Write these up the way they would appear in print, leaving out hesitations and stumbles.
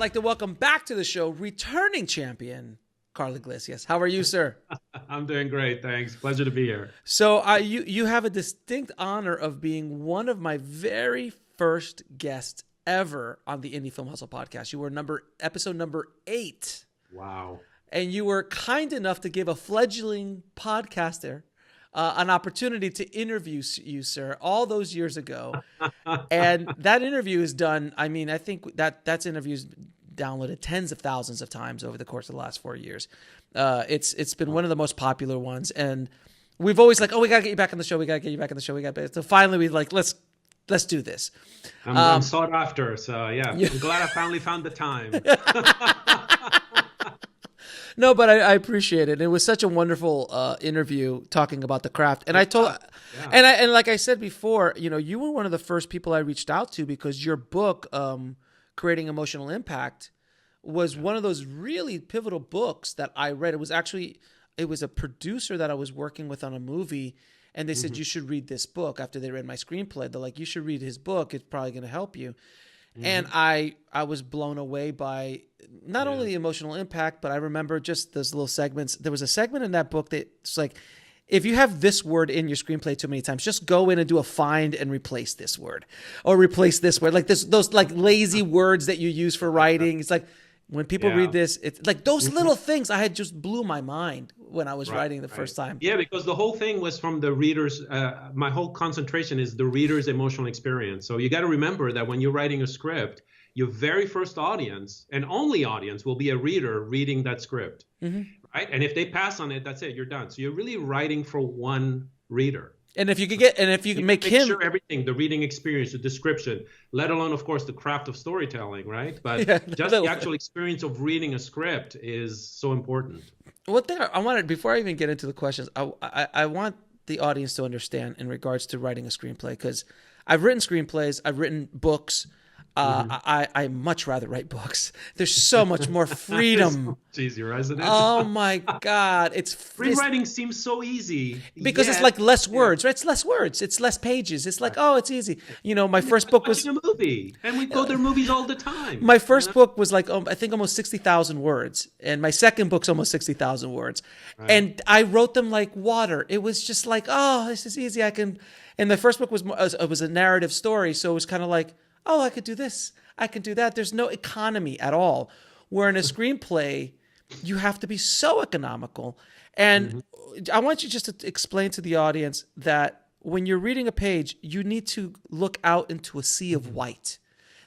like to welcome back to the show returning champion, Karl Iglesias. How are you, sir? I'm doing great, thanks. Pleasure to be here. So you have a distinct honor of being one of my very first guests ever on the Indie Film Hustle podcast. You were episode number 8. Wow. And you were kind enough to give a fledgling podcaster an opportunity to interview you, sir, all those years ago. And that interview is done. I mean, I think that's interviews downloaded tens of thousands of times over the course of the last 4 years. It's been one of the most popular ones. And we've always like, oh, we got to get you back on the show. We got to get you back on the show. So finally we like, let's do this. I'm sought after. So yeah, I'm glad I finally found the time. No, but I appreciate it. It was such a wonderful interview talking about the craft. And and like I said before, you were one of the first people I reached out to because your book, Creating Emotional Impact, was one of those really pivotal books that I read. It was a producer that I was working with on a movie, and they said, you should read this book after they read my screenplay. They're like, you should read his book. It's probably going to help you. And I was blown away by not only the emotional impact, but I remember just those little segments. There was a segment in that book that's like, if you have this word in your screenplay too many times, just go in and do a find and replace this word or replace this word. Like those like lazy words that you use for writing. It's like when people read this, it's like those little things I had just blew my mind when I was writing the first time. Yeah, because the whole thing was from the reader's, my whole concentration is the reader's emotional experience. So you got to remember that when you're writing a script, your very first audience and only audience will be a reader reading that script, right? And if they pass on it, that's it, you're done. So you're really writing for one reader. And if you can make him sure everything, the reading experience, the description, let alone, of course, the craft of storytelling, right? But just the actual experience of reading a script is so important. One thing I wanted, before I even get into the questions, I want the audience to understand in regards to writing a screenplay, because I've written screenplays, I've written books. I much rather write books. There's so much more freedom. It's easier, isn't it? Oh my God. Screenwriting seems so easy. Because it's like less words, right? It's less words. It's less pages. It's like, oh, it's easy. My first book was a movie, and we go to movies all the time. My first book was like, I think almost 60,000 words. And my second book's almost 60,000 words. Right. And I wrote them like water. It was just like, oh, this is easy. And the first book was a narrative story. So it was kind of like, oh, I could do this, I could do that. There's no economy at all. Where in a screenplay, you have to be so economical. And I want you just to explain to the audience that when you're reading a page, you need to look out into a sea of white.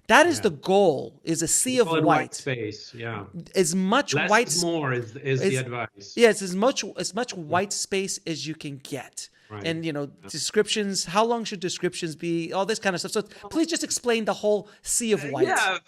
That is the goal, is a sea of white space. Yeah. As much less white is more is the advice. Yes, as much white space as you can get. Right. And, descriptions, how long should descriptions be, all this kind of stuff. So please just explain the whole sea of white. Yeah.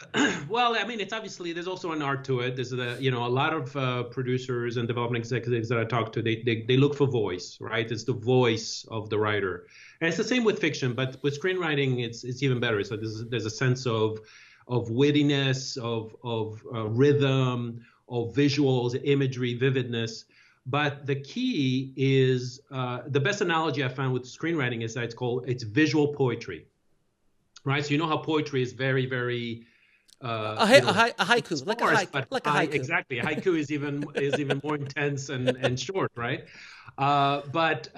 Well, I mean, it's obviously, there's also an art to it. There's a lot of producers and development executives that I talk to, they look for voice, right? It's the voice of the writer. And it's the same with fiction, but with screenwriting, it's even better. So there's a sense of wittiness, of rhythm, of visuals, imagery, vividness. But the key is, the best analogy I found with screenwriting is that it's visual poetry, right? So you know how poetry is very, very a haiku, sparse, like a haiku. Exactly, a haiku is even more intense and short, right? But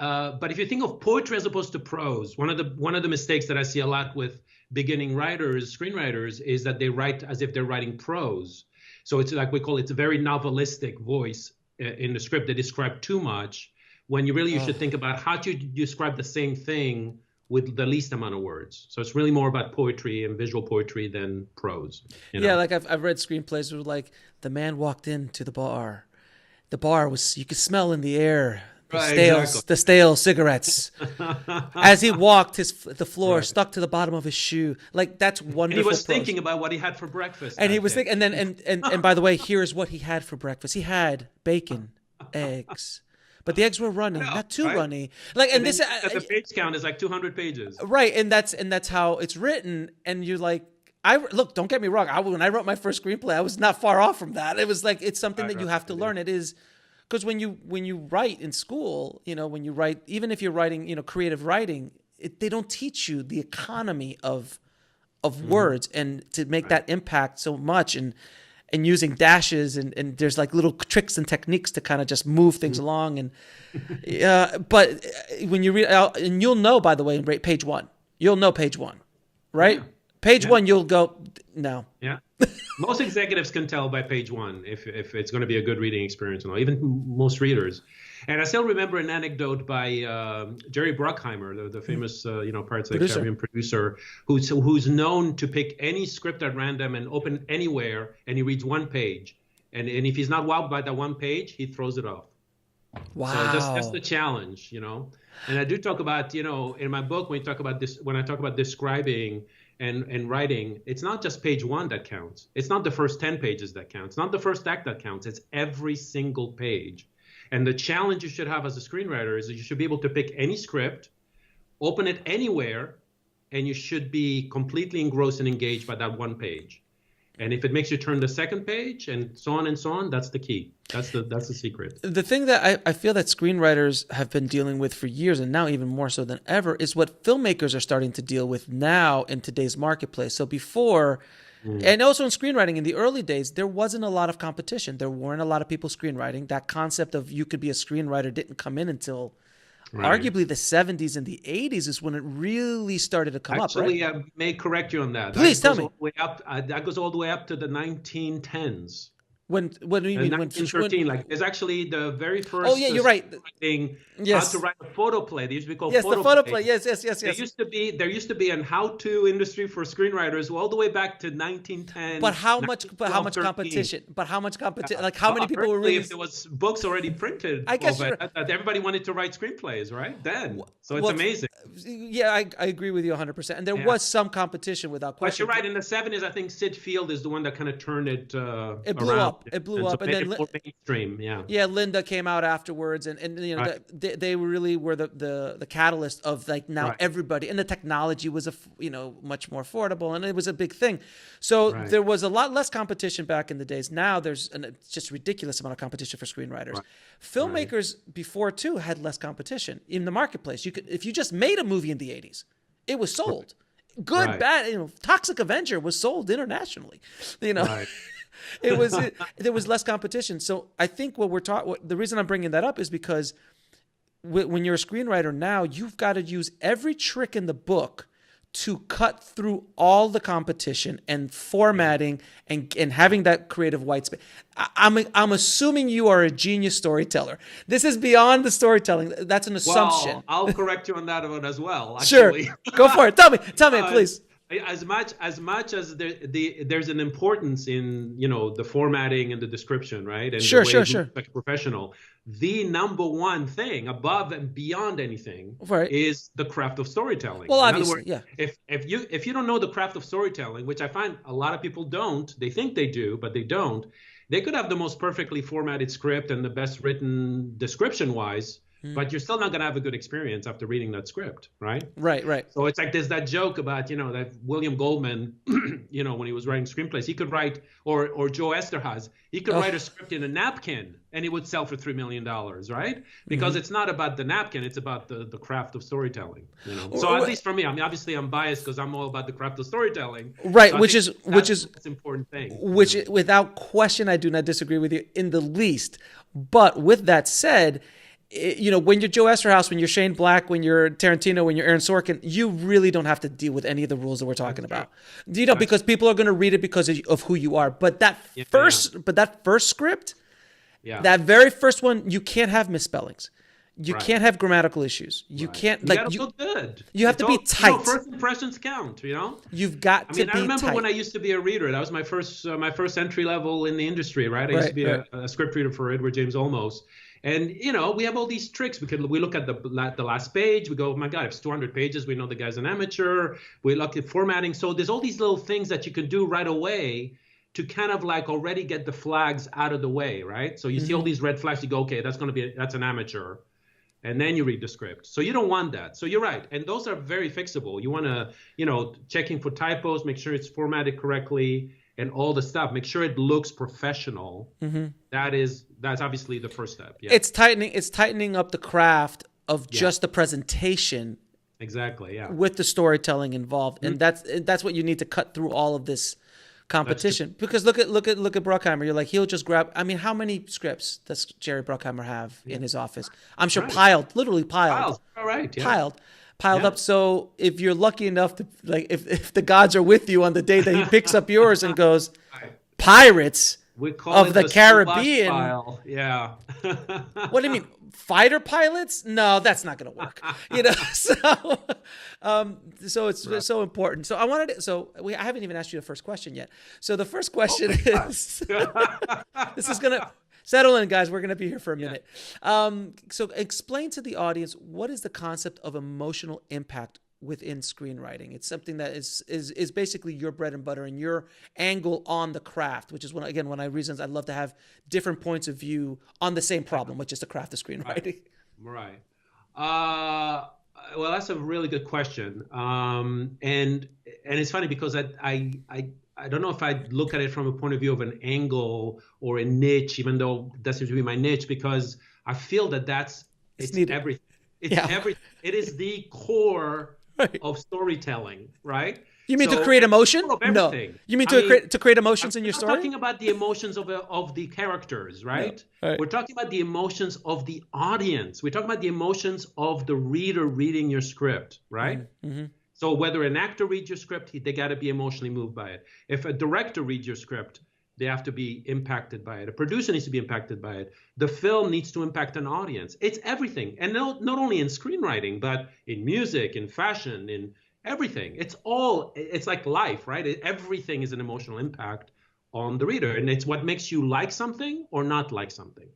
if you think of poetry as opposed to prose, one of the mistakes that I see a lot with beginning writers, screenwriters, is that they write as if they're writing prose. So it's like it's a very novelistic voice in the script. They describe too much, when you should think about how to describe the same thing with the least amount of words. So it's really more about poetry and visual poetry than prose. Yeah, like I've read screenplays where like the man walked into the bar. The bar was, you could smell in the air the stale cigarettes. As he walked, the floor stuck to the bottom of his shoe. Like, that's wonderful. And he was thinking about what he had for breakfast. And he was thinking, and by the way, here's what he had for breakfast. He had bacon, eggs. But the eggs were runny, not too runny. Like, and this the page count is like 200 pages. Right, and that's how it's written. And you're like, look, don't get me wrong. When I wrote my first screenplay, I was not far off from that. It was like, it's something that you have to learn. It is. Because when you write in school, when you write, even if you're writing, creative writing, they don't teach you the economy of words and to make that impact so much. And and using dashes and there's like little tricks and techniques to kind of just move things along. And but when you read out, and you'll know, by the way, page one, you'll know page one, right? Yeah. Page one, you'll go, no. Yeah. Most executives can tell by page one if it's going to be a good reading experience or not, even most readers. And I still remember an anecdote by Jerry Bruckheimer, the famous Pirates of the Caribbean producer, who's known to pick any script at random and open anywhere, and he reads one page. And if he's not wowed by that one page, he throws it off. Wow. So that's the challenge, And I do talk about, in my book, when I talk about describing and writing, it's not just page one that counts. It's not the first 10 pages that counts. It's not the first act that counts. It's every single page. And the challenge you should have as a screenwriter is that you should be able to pick any script, open it anywhere, and you should be completely engrossed and engaged by that one page. And if it makes you turn the second page and so on, that's the key. That's the secret. The thing that I feel that screenwriters have been dealing with for years, and now even more so than ever, is what filmmakers are starting to deal with now in today's marketplace. So before, and also in screenwriting, in the early days, there wasn't a lot of competition. There weren't a lot of people screenwriting. That concept of you could be a screenwriter didn't come in until arguably the 70s and the 80s is when it really started to come up, right? Actually, I may correct you on that. Please tell me. That goes all the way up to the 1910s. When do you mean? 1913, there's actually the very first. Oh yeah, you're right. Thing, yes. How to write a photoplay. They used to be called the photoplay. Yes. There used to be an how-to industry for screenwriters all the way back to 1910. But how much competition? Like how many people were really? If there was books already printed, I guess everybody wanted to write screenplays, right? Then, so it's amazing. Yeah, I agree with you 100%. And there was some competition without question. But you're right. In the 70s, I think Sid Field is the one that kind of turned it. It blew up. It blew up, and then mainstream. Yeah, Linda came out afterwards, and they really were the catalyst of everybody, and the technology was much more affordable, and it was a big thing. So there was a lot less competition back in the days. Now there's it's just ridiculous amount of competition for screenwriters. Filmmakers before too had less competition in the marketplace. You could, if you just made a movie in the 80s, it was sold. Good, bad. Toxic Avenger was sold internationally. There was less competition. So I think the reason I'm bringing that up is because when you're a screenwriter now, you've got to use every trick in the book to cut through all the competition and formatting and having that creative white space. I'm assuming you are a genius storyteller. This is beyond the storytelling. That's an assumption. Well, I'll correct you on that one as well. Actually. Sure, go for it. Tell me, please. As much as there's an importance in the formatting and the description, right? And sure. Like a professional, the number one thing above and beyond anything is the craft of storytelling. Well, obviously, If you don't know the craft of storytelling, which I find a lot of people don't, they think they do, but they don't. They could have the most perfectly formatted script and the best written description-wise. But you're still not going to have a good experience after reading that script, right? Right. So it's like there's that joke about, that William Goldman, when he was writing screenplays, he could write, or Joe Esterhaz, he could write a script in a napkin and it would sell for $3 million, right? Because it's not about the napkin, it's about the craft of storytelling. So at least for me, I mean, obviously I'm biased because I'm all about the craft of storytelling. Right, so which is an important thing. Which, without question, I do not disagree with you in the least. But with that said, when you're Joe Esterhaus, when you're Shane Black, when you're Tarantino, when you're Aaron Sorkin, you really don't have to deal with any of the rules that we're talking about. Because people are going to read it because of who you are. But that first script, that very first one, you can't have misspellings. You can't have grammatical issues. You can't you look good. You have to be tight. First impressions count. You've got to be tight. I remember when I used to be a reader. That was my first entry level in the industry. Right. I used to be a script reader for Edward James Olmos. And, we have all these tricks. We look at the last page. We go, oh, my God, if it's 200 pages, we know the guy's an amateur. We look at formatting. So there's all these little things that you can do right away to kind of already get the flags out of the way, right? So you see all these red flags. You go, okay, that's an amateur. And then you read the script. So you don't want that. So you're right. And those are very fixable. You want to, checking for typos, make sure it's formatted correctly. And all the stuff, make sure it looks professional. That's obviously the first step. Yeah. It's tightening up the craft of just the presentation. Exactly. Yeah. With the storytelling involved, and that's what you need to cut through all of this competition. Because look at Bruckheimer. You're like, he'll just grab. I mean, how many scripts does Jerry Bruckheimer have in his office? I'm sure literally piled. All right, yeah. Piled up. So if you're lucky enough to, like, if the gods are with you on the day that he picks up yours and goes, Pirates of the Caribbean. File. Yeah. What do you mean? Fighter pilots? No, that's not going to work. So it's so important. So I haven't even asked you the first question yet. So the first question is, this is going to settle in, guys. We're going to be here for a minute. So explain to the audience, what is the concept of emotional impact within screenwriting? It's something that is basically your bread and butter and your angle on the craft, which is one of my reasons I love to have different points of view on the same problem, which is the craft of screenwriting. Right. Well, that's a really good question. And it's funny because I don't know if I look at it from a point of view of an angle or a niche, even though that seems to be my niche, because I feel that it's everything. It's everything. It is the core of storytelling, right? You mean to create emotion? No. You mean to create emotions in your story? We're talking about the emotions of the characters, right? No. Right? We're talking about the emotions of the audience. We're talking about the emotions of the reader reading your script, right? Mm-hmm. So whether an actor reads your script, they got to be emotionally moved by it. If a director reads your script, they have to be impacted by it. A producer needs to be impacted by it. The film needs to impact an audience. It's everything. And not only in screenwriting, but in music, in fashion, in everything. It's like life, right? Everything is an emotional impact on the reader. And it's what makes you like something or not like something,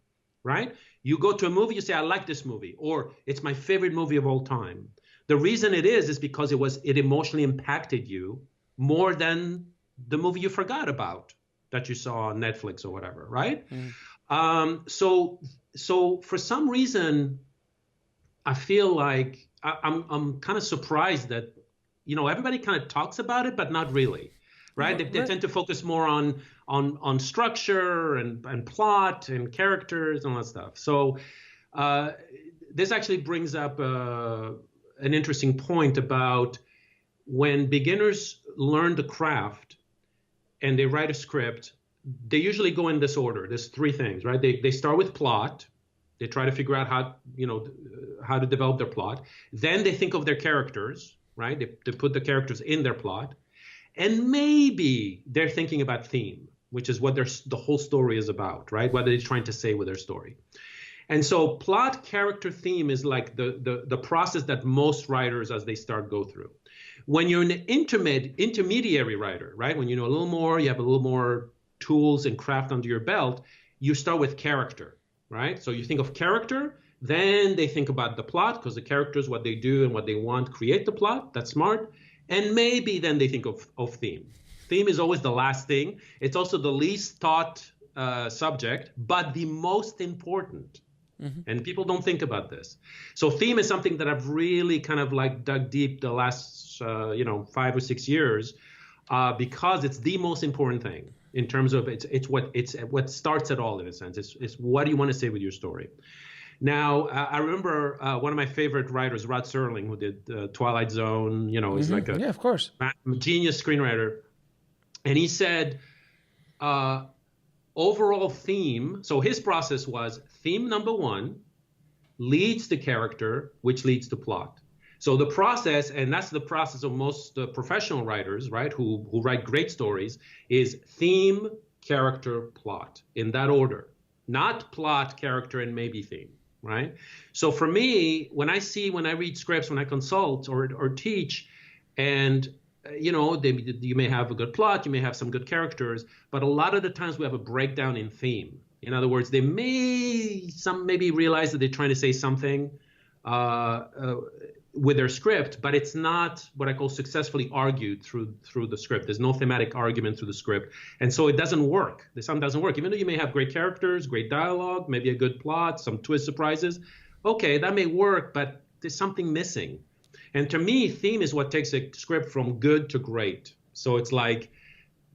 right? You go to a movie, you say, I like this movie, or it's my favorite movie of all time. The reason it is because it emotionally impacted you more than the movie you forgot about that you saw on Netflix or whatever, right? So for some reason, I feel like I'm kind of surprised that, everybody kind of talks about it, but not really, right? They tend to focus more on structure and plot and characters and all that stuff. So this actually brings up an interesting point about when beginners learn the craft and they write a script, they usually go in this order. There's three things, right? They start with plot. They try to figure out how to develop their plot. Then they think of their characters, right? They put the characters in their plot. And maybe they're thinking about theme, which is what the whole story is about, right? What are they trying to say with their story? And so plot, character, theme is like the process that most writers, as they start, go through. When you're an intermediary writer, right? When you know a little more, you have a little more tools and craft under your belt, you start with character, right? So you think of character, then they think about the plot, because the characters, what they do and what they want, create the plot. That's smart. And maybe then they think of theme. Theme is always the last thing. It's also the least thought subject, but the most important. Mm-hmm. And people don't think about this. So theme is something that I've really kind of like dug deep the last 5 or 6 years, because it's the most important thing in terms of it's what starts it all, in a sense. It's what do you want to say with your story. Now, I remember one of my favorite writers, Rod Serling, who did Twilight Zone. He's like a of course, genius screenwriter, and he said overall theme. So his process was theme number one leads to character, which leads to plot. So the process, and that's the process of most professional writers, right, who write great stories, is theme, character, plot, in that order. Not plot, character, and maybe theme, right? So for me, when I read scripts, when I consult or teach, and you may have a good plot, you may have some good characters, but a lot of the times we have a breakdown in theme. In other words, they maybe realize that they're trying to say something with their script, but it's not what I call successfully argued through the script. There's no thematic argument through the script. And so it doesn't work. The sum doesn't work. Even though you may have great characters, great dialogue, maybe a good plot, some twist surprises. Okay, that may work, but there's something missing. And to me, theme is what takes a script from good to great. So it's like,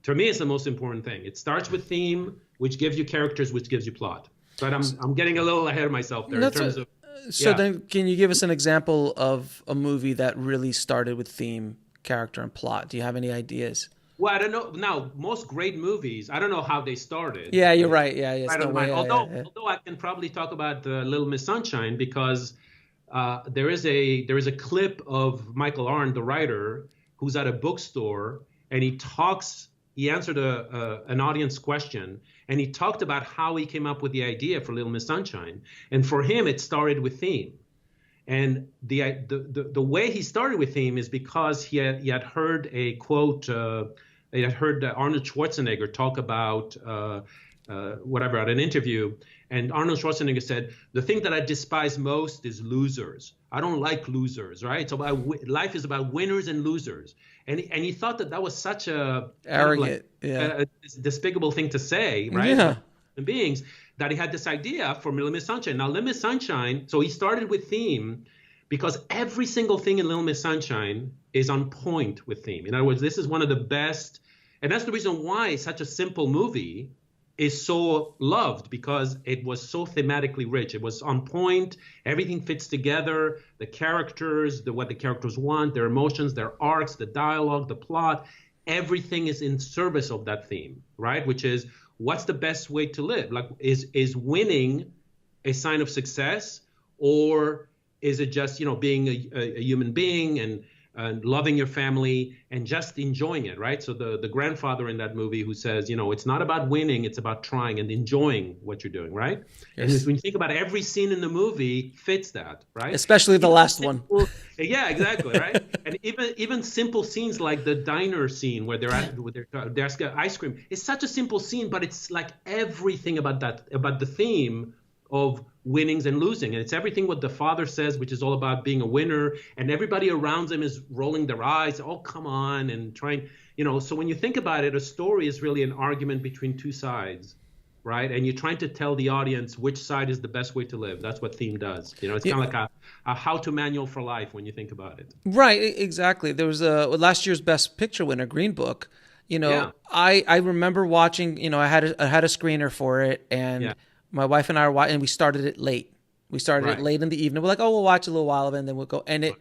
to me, it's the most important thing. It starts with theme, which gives you characters, which gives you plot. But I'm getting a little ahead of myself there in terms of. So then can you give us an example of a movie that really started with theme, character, and plot? Do you have any ideas? Well, I don't know. Now, most great movies, I don't know how they started. Yeah, you're right. Yeah, yeah. Right No on way. mind. Yeah, yeah. Although I can probably talk about Little Miss Sunshine because there is a clip of Michael Arndt, the writer, who's at a bookstore and he answered an audience question, and he talked about how he came up with the idea for Little Miss Sunshine. And for him, it started with theme. And the way he started with theme is because he had heard a quote. He had heard Arnold Schwarzenegger talk about whatever at an interview, and Arnold Schwarzenegger said, "The thing that I despise most is losers. I don't like losers, right? So life is about winners and losers." And he thought that was such a arrogant, a despicable thing to say, right? Yeah. Human beings, that he had this idea for Little Miss Sunshine. Now, Little Miss Sunshine, so he started with theme because every single thing in Little Miss Sunshine is on point with theme. In other words, this is one of the best, and that's the reason why such a simple movie is so loved, because it was so thematically rich. It was on point. Everything fits together. The characters, what the characters want, their emotions, their arcs, the dialogue, the plot, everything is in service of that theme, right? Which is, what's the best way to live? Like, is winning a sign of success, or is it just, being a human being and loving your family and just enjoying it, right? So the grandfather in that movie who says, it's not about winning, it's about trying and enjoying what you're doing, right? Yes. And when you think about it, every scene in the movie fits that, right? Especially the last one. Yeah, exactly, right? And even simple scenes like the diner scene where they're asking ice cream. It's such a simple scene, but it's like everything about the theme of winnings and losing. And it's everything what the father says, which is all about being a winner, and everybody around them is rolling their eyes, oh, come on, and trying, so when you think about it, a story is really an argument between two sides, right? And you're trying to tell the audience which side is the best way to live. That's what theme does. It's kind of like a how-to manual for life when you think about it. Right, exactly. There was last year's Best Picture winner, Green Book. I remember watching, I had a screener for it, and my wife and I were watching, and we started it late. We started it late in the evening. We're like, we'll watch a little while of it, and then we'll go. And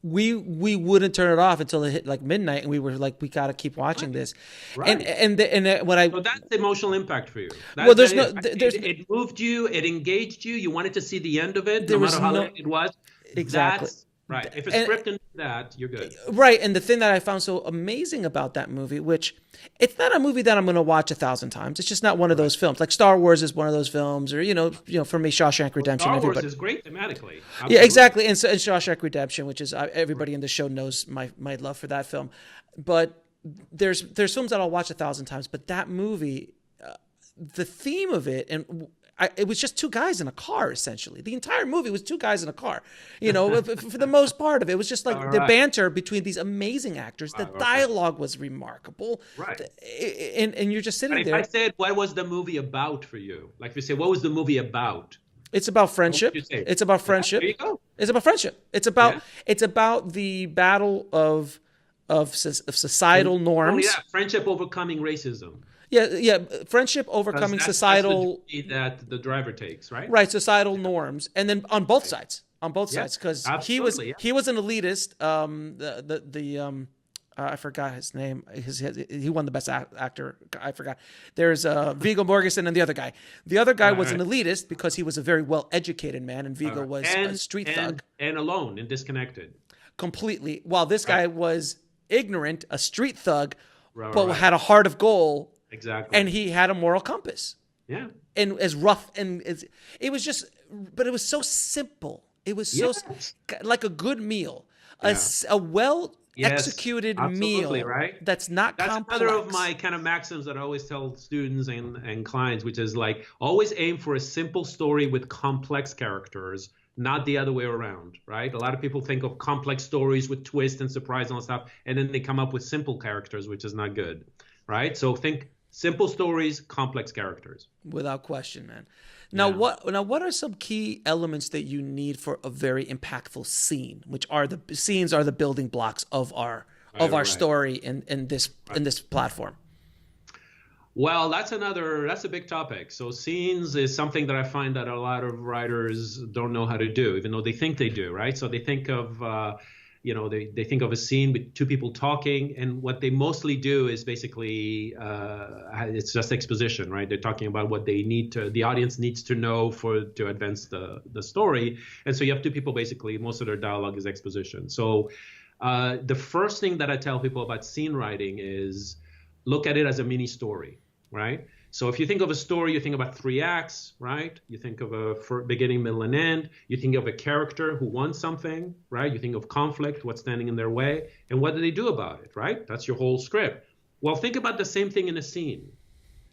we wouldn't turn it off until it hit like midnight, and we were like, we got to keep watching this. Right. So that's the emotional impact for you. It moved you, it engaged you. You wanted to see the end of it, no matter how late it was. Exactly. Right. If it's scripted that, you're good. Right. And the thing that I found so amazing about that movie, which it's not a movie that I'm going to watch 1,000 times. It's just not one of those films. Like Star Wars is one of those films, or for me, Shawshank Redemption. Star Wars is great thematically. Absolutely. Yeah, exactly. And Shawshank Redemption, which is everybody in the show knows my love for that film. But there's films that I'll watch 1,000 times, but that movie, the theme of it, and it was just two guys in a car, essentially. The entire movie was two guys in a car. For the most part of it, it was just like the banter between these amazing actors. The dialogue was remarkable. Right. And you're just sitting there. If I said, what was the movie about for you? Like if you say, what was the movie about? It's about friendship. It's about friendship. There you go. It's about friendship. It's about the battle of societal norms. Oh, yeah. Friendship overcoming racism. Yeah, friendship overcoming societal. That's the that the driver takes, right? Right, societal norms, and then on both sides, because he was an elitist. I forgot his name. He won the best actor. I forgot. There's Viggo Mortensen and the other guy. The other guy was an elitist because he was a very well educated man, and Viggo was a street thug and alone and disconnected. Completely. While this guy was ignorant, a street thug, but had a heart of gold. Exactly. And he had a moral compass. Yeah. And as rough it was just, but it was so simple. It was so like a good meal, a well executed meal, right? That's not complex. Another of my kind of maxims that I always tell students and clients, which is like, always aim for a simple story with complex characters, not the other way around, right? A lot of people think of complex stories with twist and surprise and all that stuff, and then they come up with simple characters, which is not good, right? So think simple stories, complex characters. Without question, man. Now, what are some key elements that you need for a very impactful scene? Which are the scenes are the building blocks of our story in this platform. Well, that's a big topic. So scenes is something that I find that a lot of writers don't know how to do, even though they think they do, right? So they think of they think of a scene with two people talking, and what they mostly do is basically it's just exposition, right? They're talking about what the audience needs to know to advance the story. And so you have two people, basically most of their dialogue is exposition. So the first thing that I tell people about scene writing is look at it as a mini story, right? So if you think of a story, you think about 3 acts, right? You think of a beginning, middle, and end. You think of a character who wants something, right? You think of conflict, what's standing in their way, and what do they do about it, right? That's your whole script. Well, think about the same thing in a scene.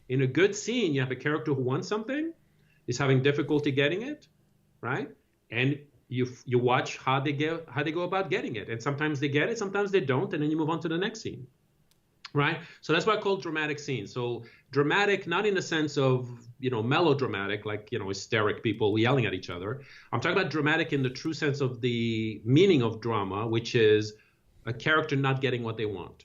In a good scene, you have a character who wants something, is having difficulty getting it, right? And you watch how they go about getting it. And sometimes they get it, sometimes they don't, and then you move on to the next scene. Right? So that's why I call dramatic scenes. So dramatic, not in the sense of, melodramatic, like, hysteric people yelling at each other. I'm talking about dramatic in the true sense of the meaning of drama, which is a character not getting what they want.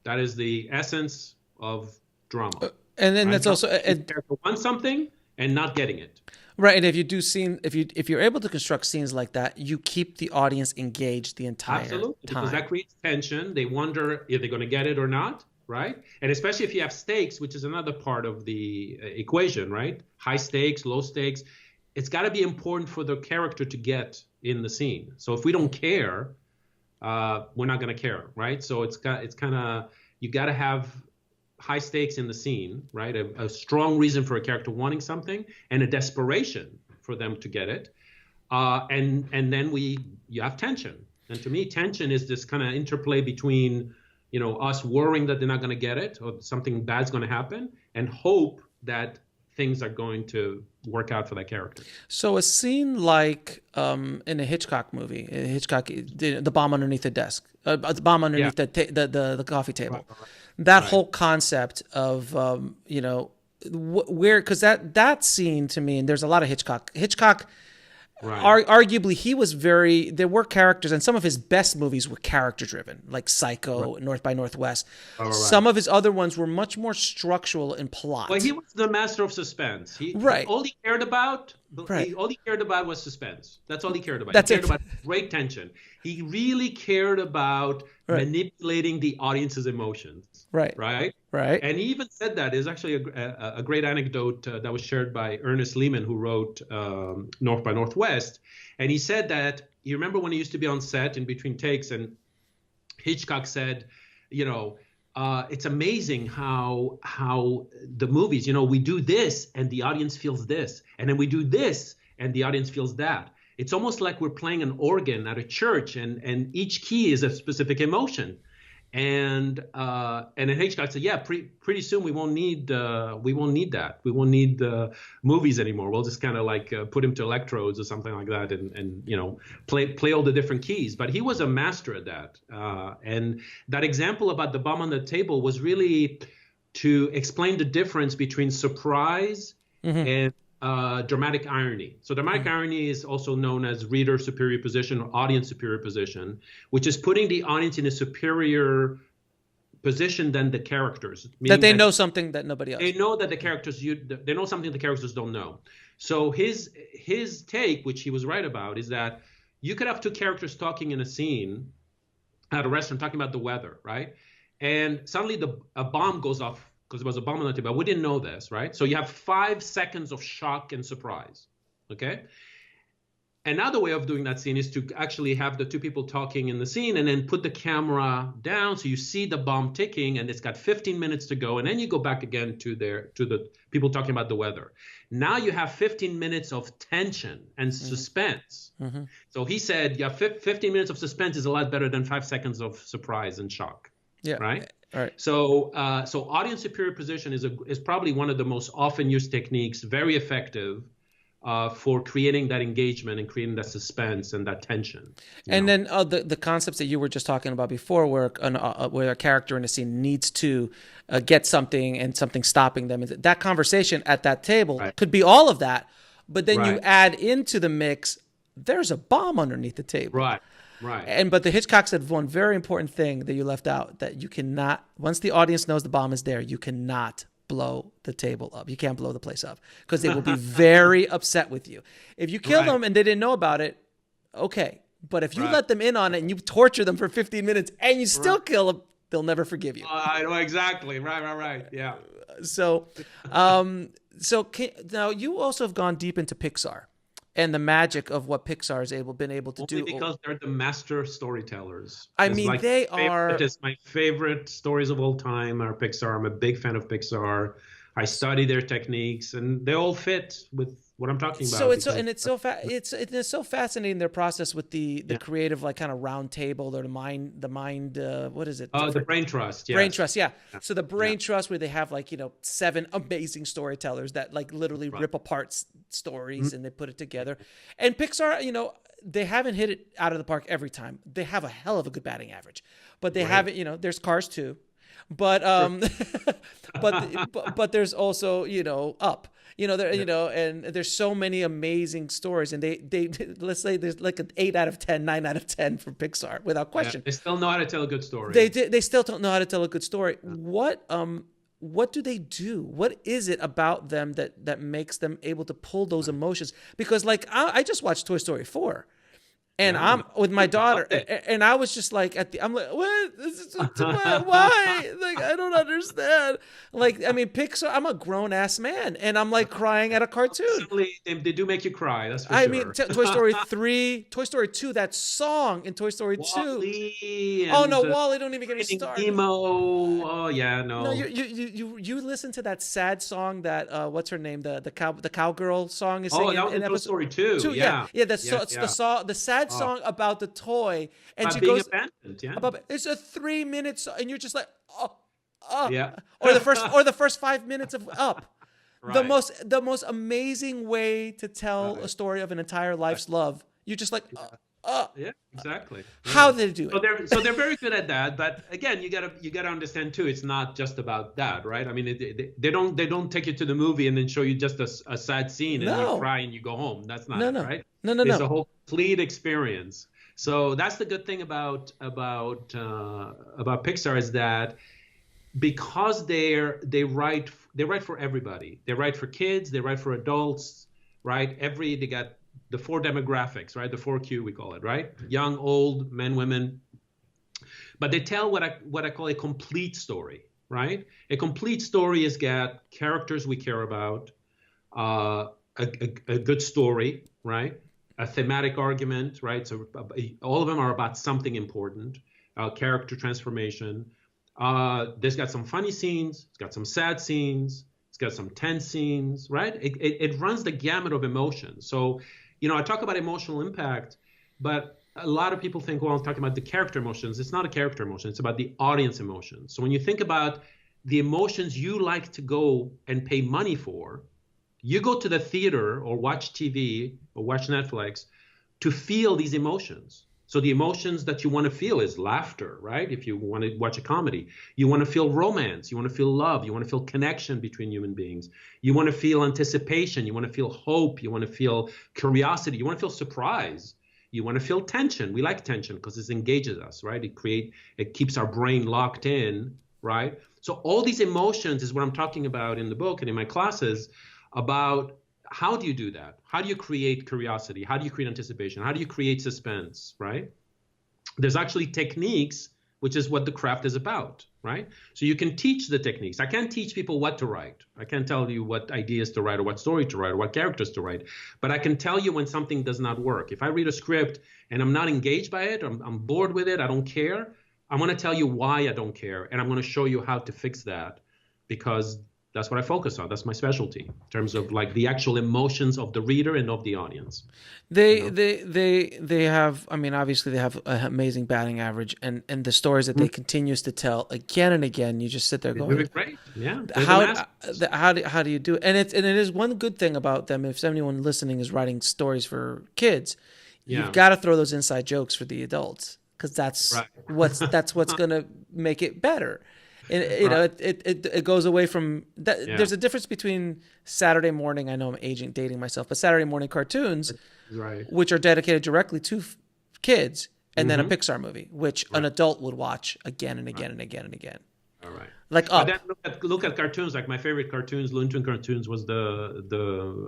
That is the essence of drama. And then that's also a character wants something and not getting it. Right, and if you're able to construct scenes like that, you keep the audience engaged the entire time. Because that creates tension. They wonder if they're going to get it or not, right? And especially if you have stakes, which is another part of the equation, right? High stakes, low stakes. It's got to be important for the character to get in the scene. So if we don't care, we're not going to care, right? So you got to have high stakes in the scene, right? A strong reason for a character wanting something and a desperation for them to get it. And then you have tension. And to me, tension is this kind of interplay between, us worrying that they're not going to get it or something bad's going to happen, and hope that things are going to work out for that character. So a scene like in a Hitchcock movie, the bomb underneath the desk, the bomb underneath the coffee table. That whole concept of, because that scene to me, and there's a lot of Hitchcock, arguably there were characters, and some of his best movies were character driven, like Psycho, North by Northwest. Some of his other ones were much more structural in plot. Well, he was the master of suspense. All he cared about was suspense. That's all he cared about. He cared about great tension. He really cared about manipulating the audience's emotions. Right. And he even said that. There's actually a great anecdote that was shared by Ernest Lehman, who wrote North by Northwest. And he said that, you remember when he used to be on set in between takes, and Hitchcock said, it's amazing how the movies, we do this and the audience feels this, and then we do this and the audience feels that. It's almost like we're playing an organ at a church, and each key is a specific emotion. And then Hitchcock said, pretty soon we won't need that. We won't need movies anymore. We'll just kind of put him to electrodes or something like that, and play all the different keys. But he was a master at that. And that example about the bomb on the table was really to explain the difference between surprise and dramatic irony. So dramatic irony is also known as reader superior position or audience superior position, which is putting the audience in a superior position than the characters. That they know something that nobody else. They know that they know something the characters don't know. So his take, which he was right about, is that you could have two characters talking in a scene at a restaurant talking about the weather, right? And suddenly a bomb goes off, because there was a bomb on the table. We didn't know this, right? So you have 5 seconds of shock and surprise, okay? Another way of doing that scene is to actually have the two people talking in the scene and then put the camera down so you see the bomb ticking, and it's got 15 minutes to go, and then you go back again to the people talking about the weather. Now you have 15 minutes of tension and suspense. So he said, 15 minutes of suspense is a lot better than 5 seconds of surprise and shock. Yeah. Right. All right. So audience superior position is probably one of the most often used techniques, very effective for creating that engagement and creating that suspense and that tension. And then the concepts that you were just talking about before, where a character in a scene needs to get something and something stopping them, that conversation at that table could be all of that, but then you add into the mix, there's a bomb underneath the table. Right. But the Hitchcock said one very important thing that you left out, that you cannot, once the audience knows the bomb is there, you cannot blow the table up. You can't blow the place up, because they will be very upset with you. If you kill them and they didn't know about it, okay. But if you let them in on it and you torture them for 15 minutes and you still kill them, they'll never forgive you. I know exactly. Right. Yeah. So, now you also have gone deep into Pixar and the magic of what Pixar has been able to do. Because they're the master storytellers. I mean, they are. It is my favorite stories of all time are Pixar. I'm a big fan of Pixar. I study their techniques, and they all fit with what I'm talking about. So it's so fascinating, their process with the creative, like, kind of round table, or the mind what is it? The brain trust. Yes. Brain trust, yeah. So the brain trust, where they have, like, 7 amazing storytellers that, like, literally rip apart stories and they put it together. And Pixar, they haven't hit it out of the park every time. They have a hell of a good batting average, but they haven't. There's Cars 2. But but there's also Up, and there's so many amazing stories, and they let's say there's like an 8 out of 10, 9 out of 10 from Pixar without question. They still know how to tell a good story. They still don't know how to tell a good story. What do they do? What is it about them that makes them able to pull those emotions? Because, like, I just watched Toy Story 4. And I'm with my daughter, and I was just like, I'm like, what? This is why? Like, I don't understand. Like, I mean, Pixar. I'm a grown ass man, and I'm like crying at a cartoon. They do make you cry. That's for sure. I mean, Toy Story 3, Toy Story 2. That song in Toy Story 2. Wall-E Wall-E, don't even get me started. Emo. Oh yeah, no. No, you listen to that sad song that what's her name, the cowgirl song is singing. That was in Toy Story 2. Yeah. The sad song about the toy, and she goes abandoned. Yeah, it's a 3-minute song, and you're just like, yeah. or the first 5 minutes of Up. Right. The most amazing way to tell a story of an entire life's love. You're just like, yeah, exactly. How did they do it? So they're very good at that. But again, you gotta understand too. It's not just about that, right? I mean, they don't take you to the movie and then show you just a sad scene and you cry and you go home. That's not right. No. It's a whole complete experience. So that's the good thing about Pixar, is that because they write for everybody. They write for kids. They write for adults. Right? They got the 4 demographics, right? The 4Q, we call it, right? Young, old, men, women. But they tell what I call a complete story, right? A complete story has got characters we care about, a good story, right? A thematic argument, right? So all of them are about something important, character transformation. There's got some funny scenes. It's got some sad scenes. It's got some tense scenes, right? It runs the gamut of emotions. So, I talk about emotional impact, but a lot of people think, well, I'm talking about the character emotions. It's not a character emotion. It's about the audience emotions. So when you think about the emotions you like to go and pay money for, you go to the theater or watch TV or watch Netflix to feel these emotions. So the emotions that you want to feel is laughter, right? If you want to watch a comedy, you want to feel romance, you want to feel love, you want to feel connection between human beings. You want to feel anticipation, you want to feel hope, you want to feel curiosity, you want to feel surprise. You want to feel tension. We like tension because it engages us, right? It keeps our brain locked in, right? So all these emotions is what I'm talking about in the book and in my classes about how do you do that? How do you create curiosity? How do you create anticipation? How do you create suspense, right? There's actually techniques, which is what the craft is about, right? So you can teach the techniques. I can't teach people what to write. I can't tell you what ideas to write or what story to write or what characters to write. But I can tell you when something does not work. If I read a script and I'm not engaged by it, I'm bored with it, I don't care, I'm going to tell you why I don't care. And I'm going to show you how to fix that, because that's what I focus on. That's my specialty in terms of like the actual emotions of the reader and of the audience. They have, I mean, obviously they have an amazing batting average, and the stories that they continues to tell again and again. You just sit there going, great. Yeah. How do you do it? And it is one good thing about them. If anyone listening is writing stories for kids, you've got to throw those inside jokes for the adults, because that's what's going to make it better. And, it goes away from that. Yeah. There's a difference between Saturday morning. I know I'm dating myself, but Saturday morning cartoons, which are dedicated directly to kids, and then a Pixar movie, which an adult would watch again and again and again and again. All right. Like Up. Then look at cartoons. Like my favorite cartoons, Looney Tunes cartoons, was the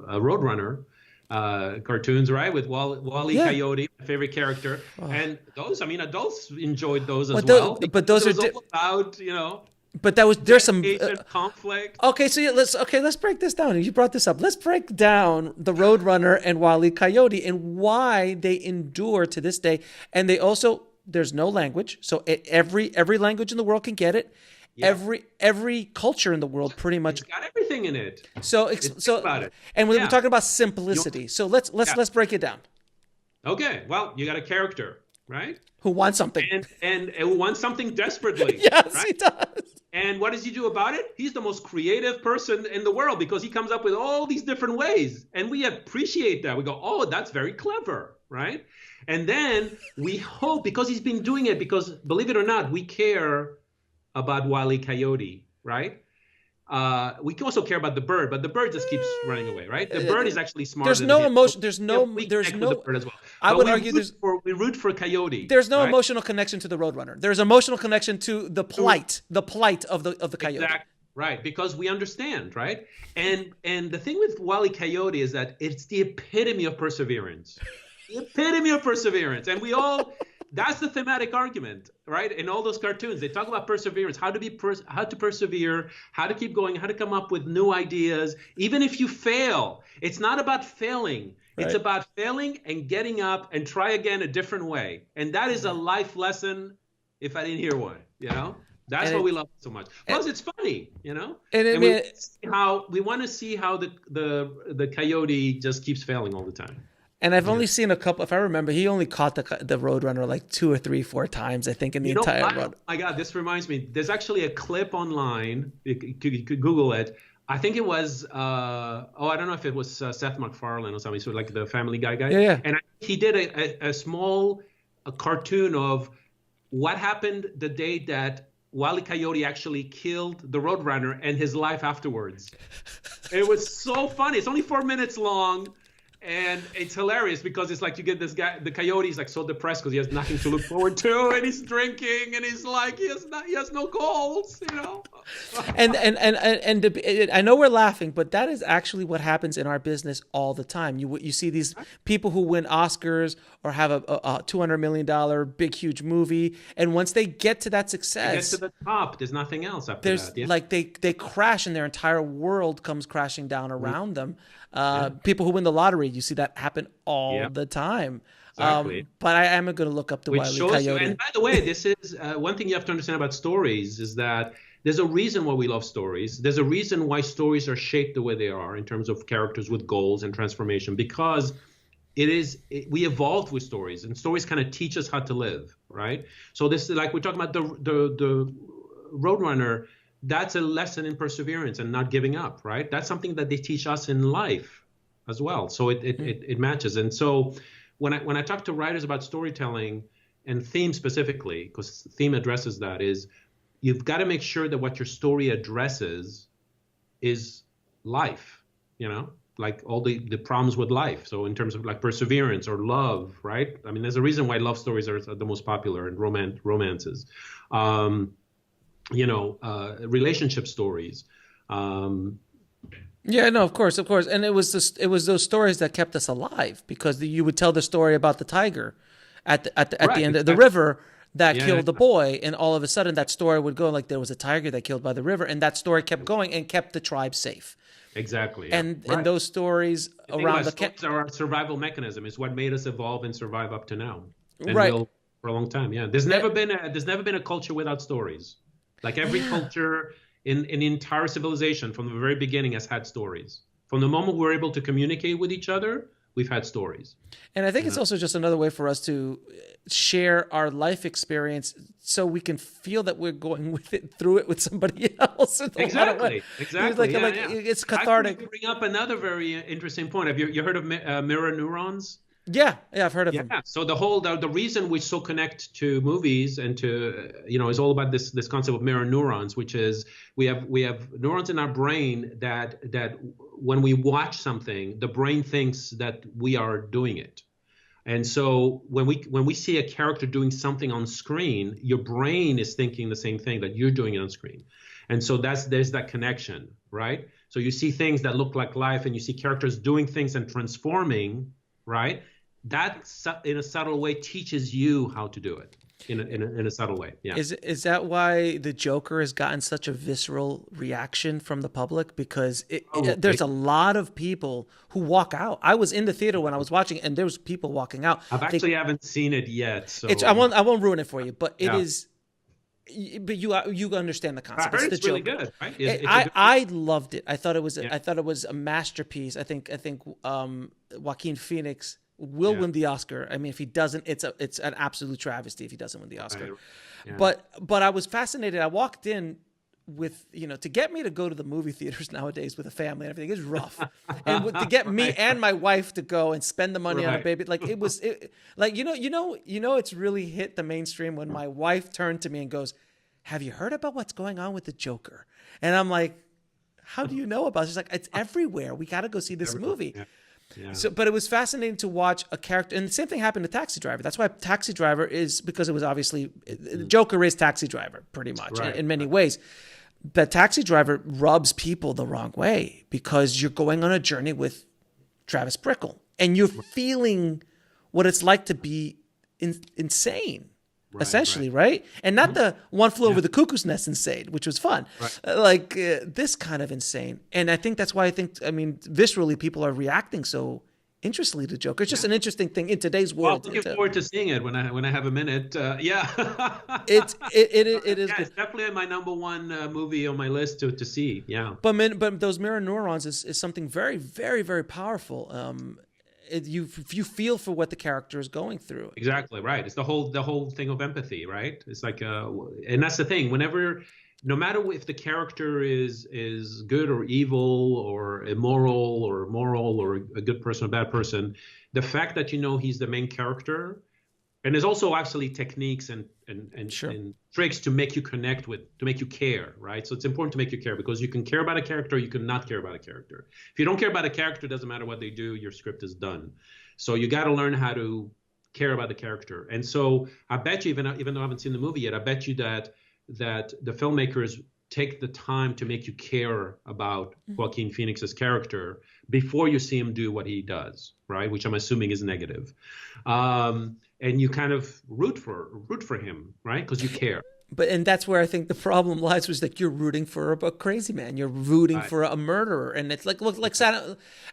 Roadrunner. cartoons, right? With Wall-E Coyote, my favorite character. And those, I mean, adults enjoyed those as well. But those are all about, you know. But there's some conflict. Okay, so let's break this down. You brought this up. Let's break down the Roadrunner and Wall-E Coyote and why they endure to this day. And they also, there's no language, so every language in the world can get it. Yeah. Every culture in the world pretty much it's got everything in it. So about it. And we're talking about simplicity. So let's break it down. Okay. Well, you got a character, right? Who wants something. And who wants something desperately. Yes, right? He does. And what does he do about it? He's the most creative person in the world because he comes up with all these different ways. And we appreciate that. We go, oh, that's very clever, right? And then we hope, because he's been doing it, because believe it or not, we care about Wall-E Coyote, right? We can also care about the bird, but the bird just keeps running away, right? The bird is actually smarter. There's no emotion. There's no. The bird as well. I would argue we root for Coyote. There's no emotional connection to the Roadrunner. There's emotional connection to the plight of the Coyote. Exactly. Right, because we understand, right? And the thing with Wall-E Coyote is that it's the epitome of perseverance. The epitome of perseverance, and we all. That's the thematic argument, right? In all those cartoons, they talk about perseverance, how to persevere, how to keep going, how to come up with new ideas, even if you fail. It's not about failing. Right. It's about failing and getting up and try again a different way. And that is a life lesson if I didn't hear one, you know? That's what we love so much. Plus, it's funny, you know? And we want to see how the coyote just keeps failing all the time. And I've only seen a couple. If I remember, he only caught the Roadrunner like 2 or 3, 4 times, I think, in the entire run. Oh my God, this reminds me. There's actually a clip online. You could Google it. I think it was. I don't know if it was Seth MacFarlane or something. So like the Family Guy guy. Yeah. And he did a small cartoon of what happened the day that Wall-E Coyote actually killed the Roadrunner and his life afterwards. It was so funny. It's only 4 minutes long. And it's hilarious because it's like you get this guy, the coyote is like so depressed because he has nothing to look forward to, and he's drinking, and he's like he has no goals, you know. and I know we're laughing, but that is actually what happens in our business all the time. You see these people who win Oscars or have a $200 million big huge movie, and once they get to that success, they get to the top. There's nothing else after that. Yeah. Like they crash, and their entire world comes crashing down around them. People who win the lottery, you see that happen all the time. Exactly. But I am going to look up the Wall-E Coyote. And by the way, this is one thing you have to understand about stories is that there's a reason why we love stories. There's a reason why stories are shaped the way they are in terms of characters with goals and transformation, because we evolved with stories, and stories kind of teach us how to live, right? So this is like we're talking about the Roadrunner. That's a lesson in perseverance and not giving up, right? That's something that they teach us in life as well. So it matches. And so when I talk to writers about storytelling and theme specifically, because theme addresses that, is you've got to make sure that what your story addresses is life, you know, like all the problems with life. So in terms of like perseverance or love, right? I mean, there's a reason why love stories are the most popular in romances. Relationship stories. Yeah, no, of course. And it was those stories that kept us alive, because you would tell the story about the tiger at the end of the river that killed the boy, and all of a sudden that story would go like there was a tiger that killed by the river, and that story kept going and kept the tribe safe. Exactly. And those stories around the stories are our survival mechanism. It's what made us evolve and survive up to now. And right. will for a long time. Yeah. There's never been a culture without stories. Like every culture in the entire civilization from the very beginning has had stories. From the moment we're able to communicate with each other, we've had stories. And I think it's also just another way for us to share our life experience so we can feel that we're going through it with somebody else. Exactly. It's cathartic. I bring up another very interesting point. Have you heard of mirror neurons? Yeah, I've heard of them. Yeah, so the reason we so connect to movies and to is all about this concept of mirror neurons, which is we have neurons in our brain that when we watch something, the brain thinks that we are doing it. And so when we see a character doing something on screen, your brain is thinking the same thing, that you're doing it on screen. And so there's that connection, right? So you see things that look like life, and you see characters doing things and transforming, right? That in a subtle way teaches you how to do it in a subtle way. Yeah. Is that why the Joker has gotten such a visceral reaction from the public? Because there's a lot of people who walk out. I was in the theater when I was watching it, and there was people walking out. I haven't seen it yet, so I won't ruin it for you, but it is. But you understand the concept. I heard it's really Joker. good, right? I loved it. I thought it was a masterpiece. I think Joaquin Phoenix will win the Oscar. I mean, if he doesn't, it's an absolute travesty if he doesn't win the Oscar. Yeah. But I was fascinated. I walked in with, to get me to go to the movie theaters nowadays with a family and everything is rough. And to get me and my wife to go and spend the money on a baby, like it's really hit the mainstream when my wife turned to me and goes, "Have you heard about what's going on with the Joker?" And I'm like, "How do you know about it?" She's like, "It's everywhere. We got to go see this movie." Yeah. Yeah. So, but it was fascinating to watch a character, and the same thing happened to Taxi Driver. That's why Taxi Driver is, because it was obviously Joker is Taxi Driver pretty much in many ways. But Taxi Driver rubs people the wrong way because you're going on a journey with Travis Bickle and you're feeling what it's like to be insane. Essentially, right? And not the One Flew Over the Cuckoo's Nest insane, which was fun. This kind of insane. And I think that's why viscerally people are reacting so interestedly to Joker. It's just an interesting thing in today's world. Well, looking forward to seeing it when I have a minute. It is. It's definitely my number one movie on my list to see. Yeah. But those mirror neurons is something very, very, very powerful. You feel for what the character is going through. Exactly right. It's the whole thing of empathy, right? It's like and that's the thing. No matter if the character is good or evil or immoral or moral or a good person or bad person, the fact that he's the main character, and there's also actually techniques and tricks to make you connect with, to make you care, right? So it's important to make you care, because you can care about a character, you can not care about a character. If you don't care about a character, it doesn't matter what they do, your script is done. So you got to learn how to care about the character. And so I bet you, even though I haven't seen the movie yet, I bet you that the filmmakers take the time to make you care about Joaquin Phoenix's character before you see him do what he does, right? Which I'm assuming is negative. And you kind of root for him, right? Because you care. And that's where I think the problem lies, was that you're rooting for a crazy man. You're rooting for a murderer. And it's like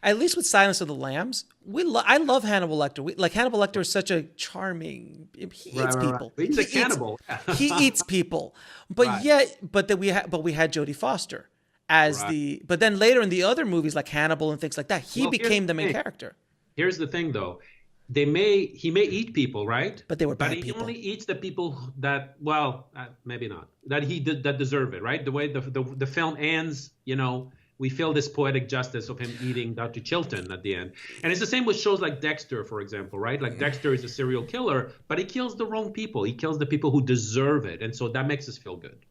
at least with Silence of the Lambs, I love Hannibal Lecter. Hannibal Lecter is such a charming, he eats people. Right. He's a cannibal. He eats people. But we had Jodie Foster as but then later in the other movies like Hannibal and things like that, he became the main character. Here's the thing though. He may eat people, right? But they were bad people. But he only eats the people that, maybe not, that deserve it, right? The way the film ends, we feel this poetic justice of him eating Dr. Chilton at the end. And it's the same with shows like Dexter, for example, right? Like Dexter is a serial killer, but he kills the wrong people. He kills the people who deserve it. And so that makes us feel good.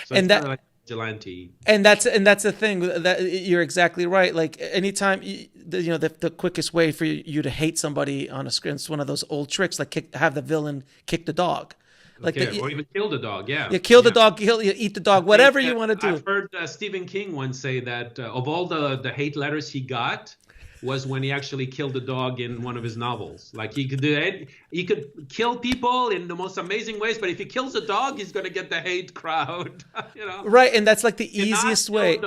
So and that, like vigilante. And that's the thing, that you're exactly right. Like anytime the quickest way for you to hate somebody on a screen, it's one of those old tricks, like have the villain kick the dog. Or even kill the dog, You kill the dog, you eat the dog, whatever you want to do. I've heard Stephen King once say that of all the hate letters he got was when he actually killed the dog in one of his novels. Like he could do it. He could kill people in the most amazing ways, but if he kills a dog, he's going to get the hate crowd. Right, and that's like the easiest way.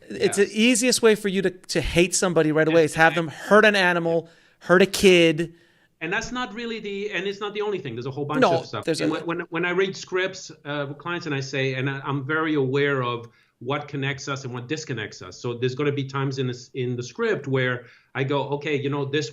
It's the easiest way for you to hate somebody right away, is have them hurt an animal, hurt a kid. And that's not really it's not the only thing. There's a whole bunch of stuff. When I read scripts with clients, and I say, and I'm very aware of what connects us and what disconnects us. So there's going to be times in the script where I go, okay,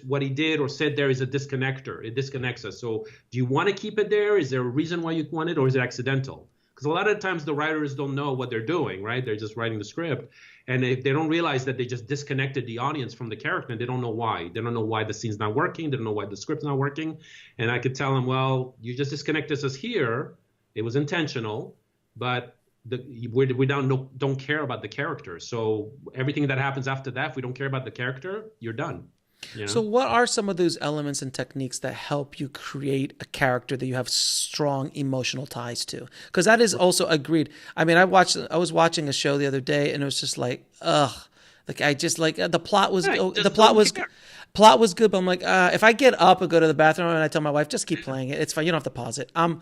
what he did or said there is a disconnector. It disconnects us. So do you want to keep it there? Is there a reason why you want it, or is it accidental? Because a lot of times the writers don't know what they're doing, right? They're just writing the script. And if they don't realize that they just disconnected the audience from the character, and they don't know why. They don't know why the scene's not working. They don't know why the script's not working. And I could tell them, well, you just disconnected us here. It was intentional, but we don't care about the character. So everything that happens after that, if we don't care about the character, you're done. So what are some of those elements and techniques that help you create a character that you have strong emotional ties to? Because that is also agreed. I mean, I was watching a show the other day, and it was just like, ugh. Like I just like the plot was the plot was good, but I'm like if I get up and go to the bathroom and I tell my wife just keep playing it, it's fine. You don't have to pause it. I'm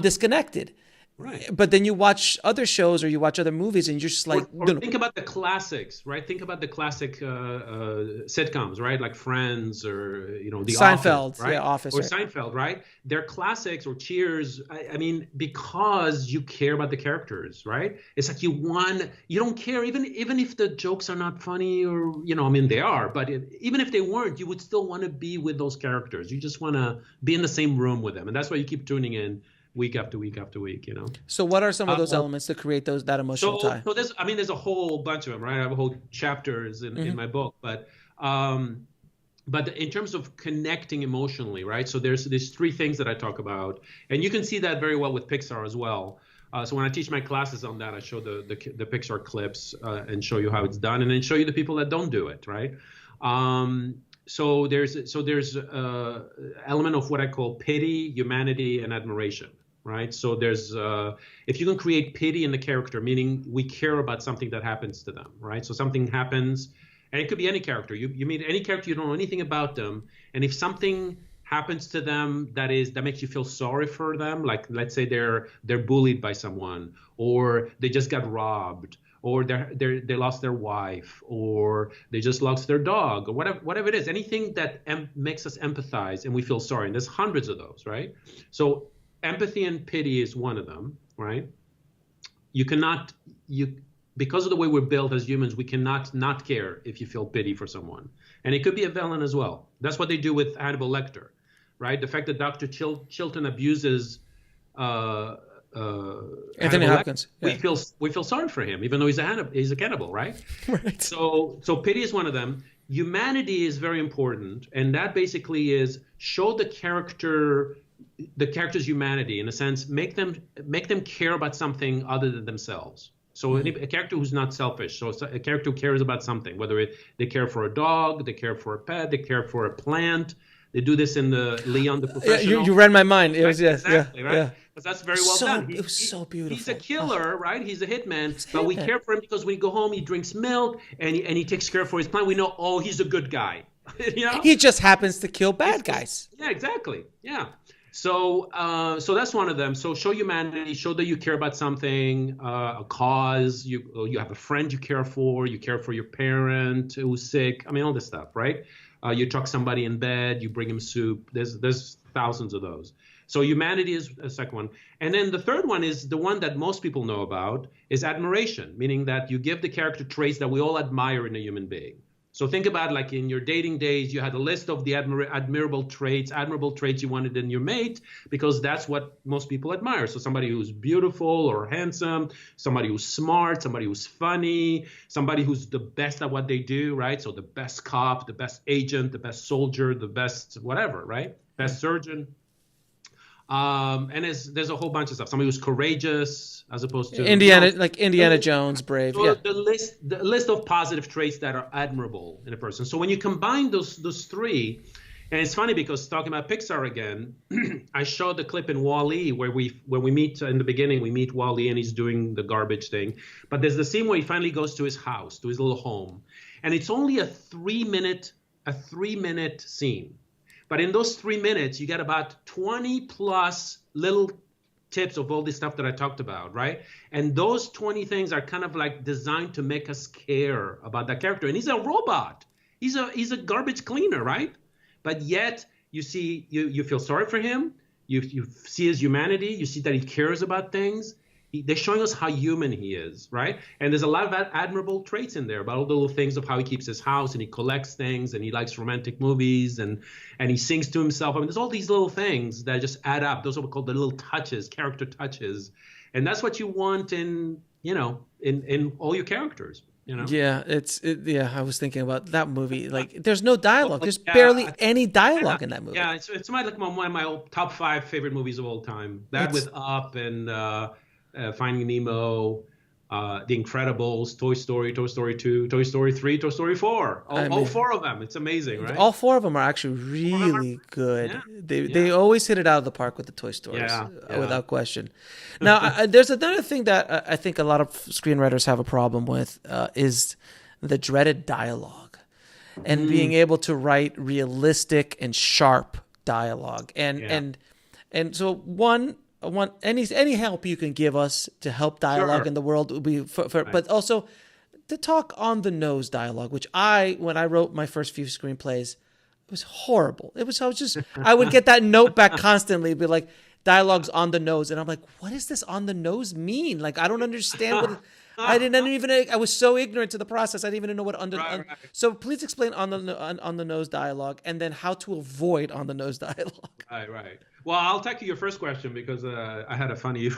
disconnected. Right. But then you watch other shows or you watch other movies and you're just like... Or think about the classics, right? Think about the classic sitcoms, right? Like Friends or, you know, The Seinfeld, Office, right? Yeah, Office. Or right? Seinfeld, right? They're classics, or Cheers. I mean, because you care about the characters, right? It's like you don't care, even if the jokes are not funny or, you know, I mean, they are, but even if they weren't, you would still want to be with those characters. You just want to be in the same room with them. And that's why you keep tuning in week after week after week, you know. So what are some of those elements to create that emotional tie? So there's a whole bunch of them, right? I have a whole chapters in my book, but in terms of connecting emotionally, right? So there's these three things that I talk about, and you can see that very well with Pixar as well. So when I teach my classes on that, I show the Pixar clips and show you how it's done, and then show you the people that don't do it, right? So there's element of what I call pity, humanity, and admiration. Right. So there's if you can create pity in the character, meaning we care about something that happens to them. Right. So something happens, and it could be any character. You meet any character, you don't know anything about them. And if something happens to them that makes you feel sorry for them, like let's say they're bullied by someone, or they just got robbed, or they lost their wife, or they just lost their dog, or whatever it is, anything that makes us empathize and we feel sorry. And there's hundreds of those. Right. So empathy and pity is one of them, right? Because of the way we're built as humans, we cannot not care if you feel pity for someone. And it could be a villain as well. That's what they do with Hannibal Lecter, right? The fact that Dr. Chilton abuses Anthony Hopkins. Lecter, we feel sorry for him, even though he's a cannibal, right? Right. So pity is one of them. Humanity is very important, and that basically is show the character's humanity, in a sense, make them care about something other than themselves. So a character who's not selfish, so a character who cares about something, whether they care for a dog, they care for a pet, they care for a plant. They do this in the Leon the Professional. Yeah, you read my mind. It was exactly, right? Yeah. Because that's very well done. It was so beautiful. He's a killer, right? He's a hitman, but we care for him because when he go home, he drinks milk and he takes care for his plant. We know, oh, he's a good guy. You know? He just happens to kill bad guys. Yeah, exactly. Yeah. So that's one of them. So show humanity, show that you care about something, a cause. You have a friend you care for your parent who's sick. I mean, all this stuff, right? You tuck somebody in bed, you bring him soup. There's thousands of those. So humanity is a second one. And then the third one is the one that most people know about, is admiration, meaning that you give the character traits that we all admire in a human being. So think about, like, in your dating days, you had a list of the admirable traits you wanted in your mate, because that's what most people admire. So somebody who's beautiful or handsome, somebody who's smart, somebody who's funny, somebody who's the best at what they do, right? So the best cop, the best agent, the best soldier, the best whatever, right? Best surgeon. And there's a whole bunch of stuff. Somebody who's courageous, as opposed to Indiana Jones, brave. So yeah. The list of positive traits that are admirable in a person. So when you combine those three, and it's funny because talking about Pixar again, I showed the clip in WALL-E where when we meet in the beginning, we meet WALL-E and he's doing the garbage thing. But there's the scene where he finally goes to his house, to his little home, and it's only a 3-minute scene. But in those 3 minutes, you get about 20 plus little tips of all this stuff that I talked about, right? And those 20 things are kind of like designed to make us care about that character. And he's a robot. He's a garbage cleaner, right? But yet you feel sorry for him. You see his humanity. You see that he cares about things. They're showing us how human he is, right? And there's a lot of admirable traits in there about all the little things of how he keeps his house and he collects things and he likes romantic movies and he sings to himself. I mean, there's all these little things that just add up. Those are called the little touches, character touches. And that's what you want in all your characters. You know? Yeah, I was thinking about that movie. Like, there's no dialogue. There's barely any dialogue in that movie. Yeah, it's one of my top 5 favorite movies of all time. That with Up and Finding Nemo, The Incredibles, Toy Story, Toy Story 2, Toy Story 3, Toy Story 4. All 4 of them. It's amazing, right? All 4 of them are actually really good. Yeah. They always hit it out of the park with the Toy Stories, without question. Now, there's another thing that I think a lot of screenwriters have a problem with is the dreaded dialogue, and being able to write realistic and sharp dialogue. And so one any help you can give us to help dialogue in the world would be but also to talk on the nose dialogue, which when I wrote my first few screenplays, it was horrible. I would get that note back constantly, be like, dialogues on the nose, and I'm like, what does this on the nose mean? Like, I don't understand what I was so ignorant to the process. I didn't even know what So please explain on the nose dialogue, and then how to avoid on the nose dialogue. Right. Well, I'll tackle your first question because I had a funny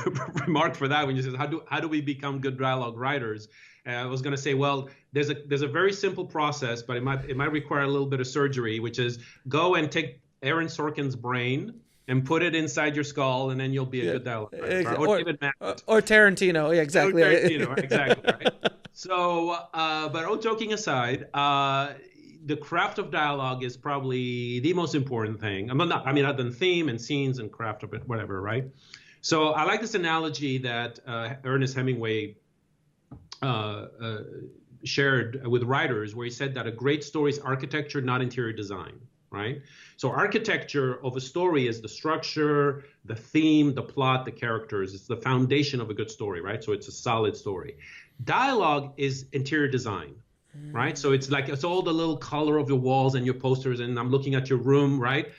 remark for that when you said how do we become good dialogue writers. I was going to say, well, there's a very simple process, but it might require a little bit of surgery, which is go and take Aaron Sorkin's brain and put it inside your skull, and then you'll be a good dialogue writer. Or Tarantino. Yeah, exactly. Or Tarantino, exactly. Right. So, but all joking aside, the craft of dialogue is probably the most important thing. Other than theme and scenes and craft of it, whatever, right? So I like this analogy that Ernest Hemingway shared with writers, where he said that a great story is architecture, not interior design, right? So architecture of a story is the structure, the theme, the plot, the characters. It's the foundation of a good story, right? So it's a solid story. Dialogue is interior design, right? So it's all the little color of your walls and your posters, and I'm looking at your room, right?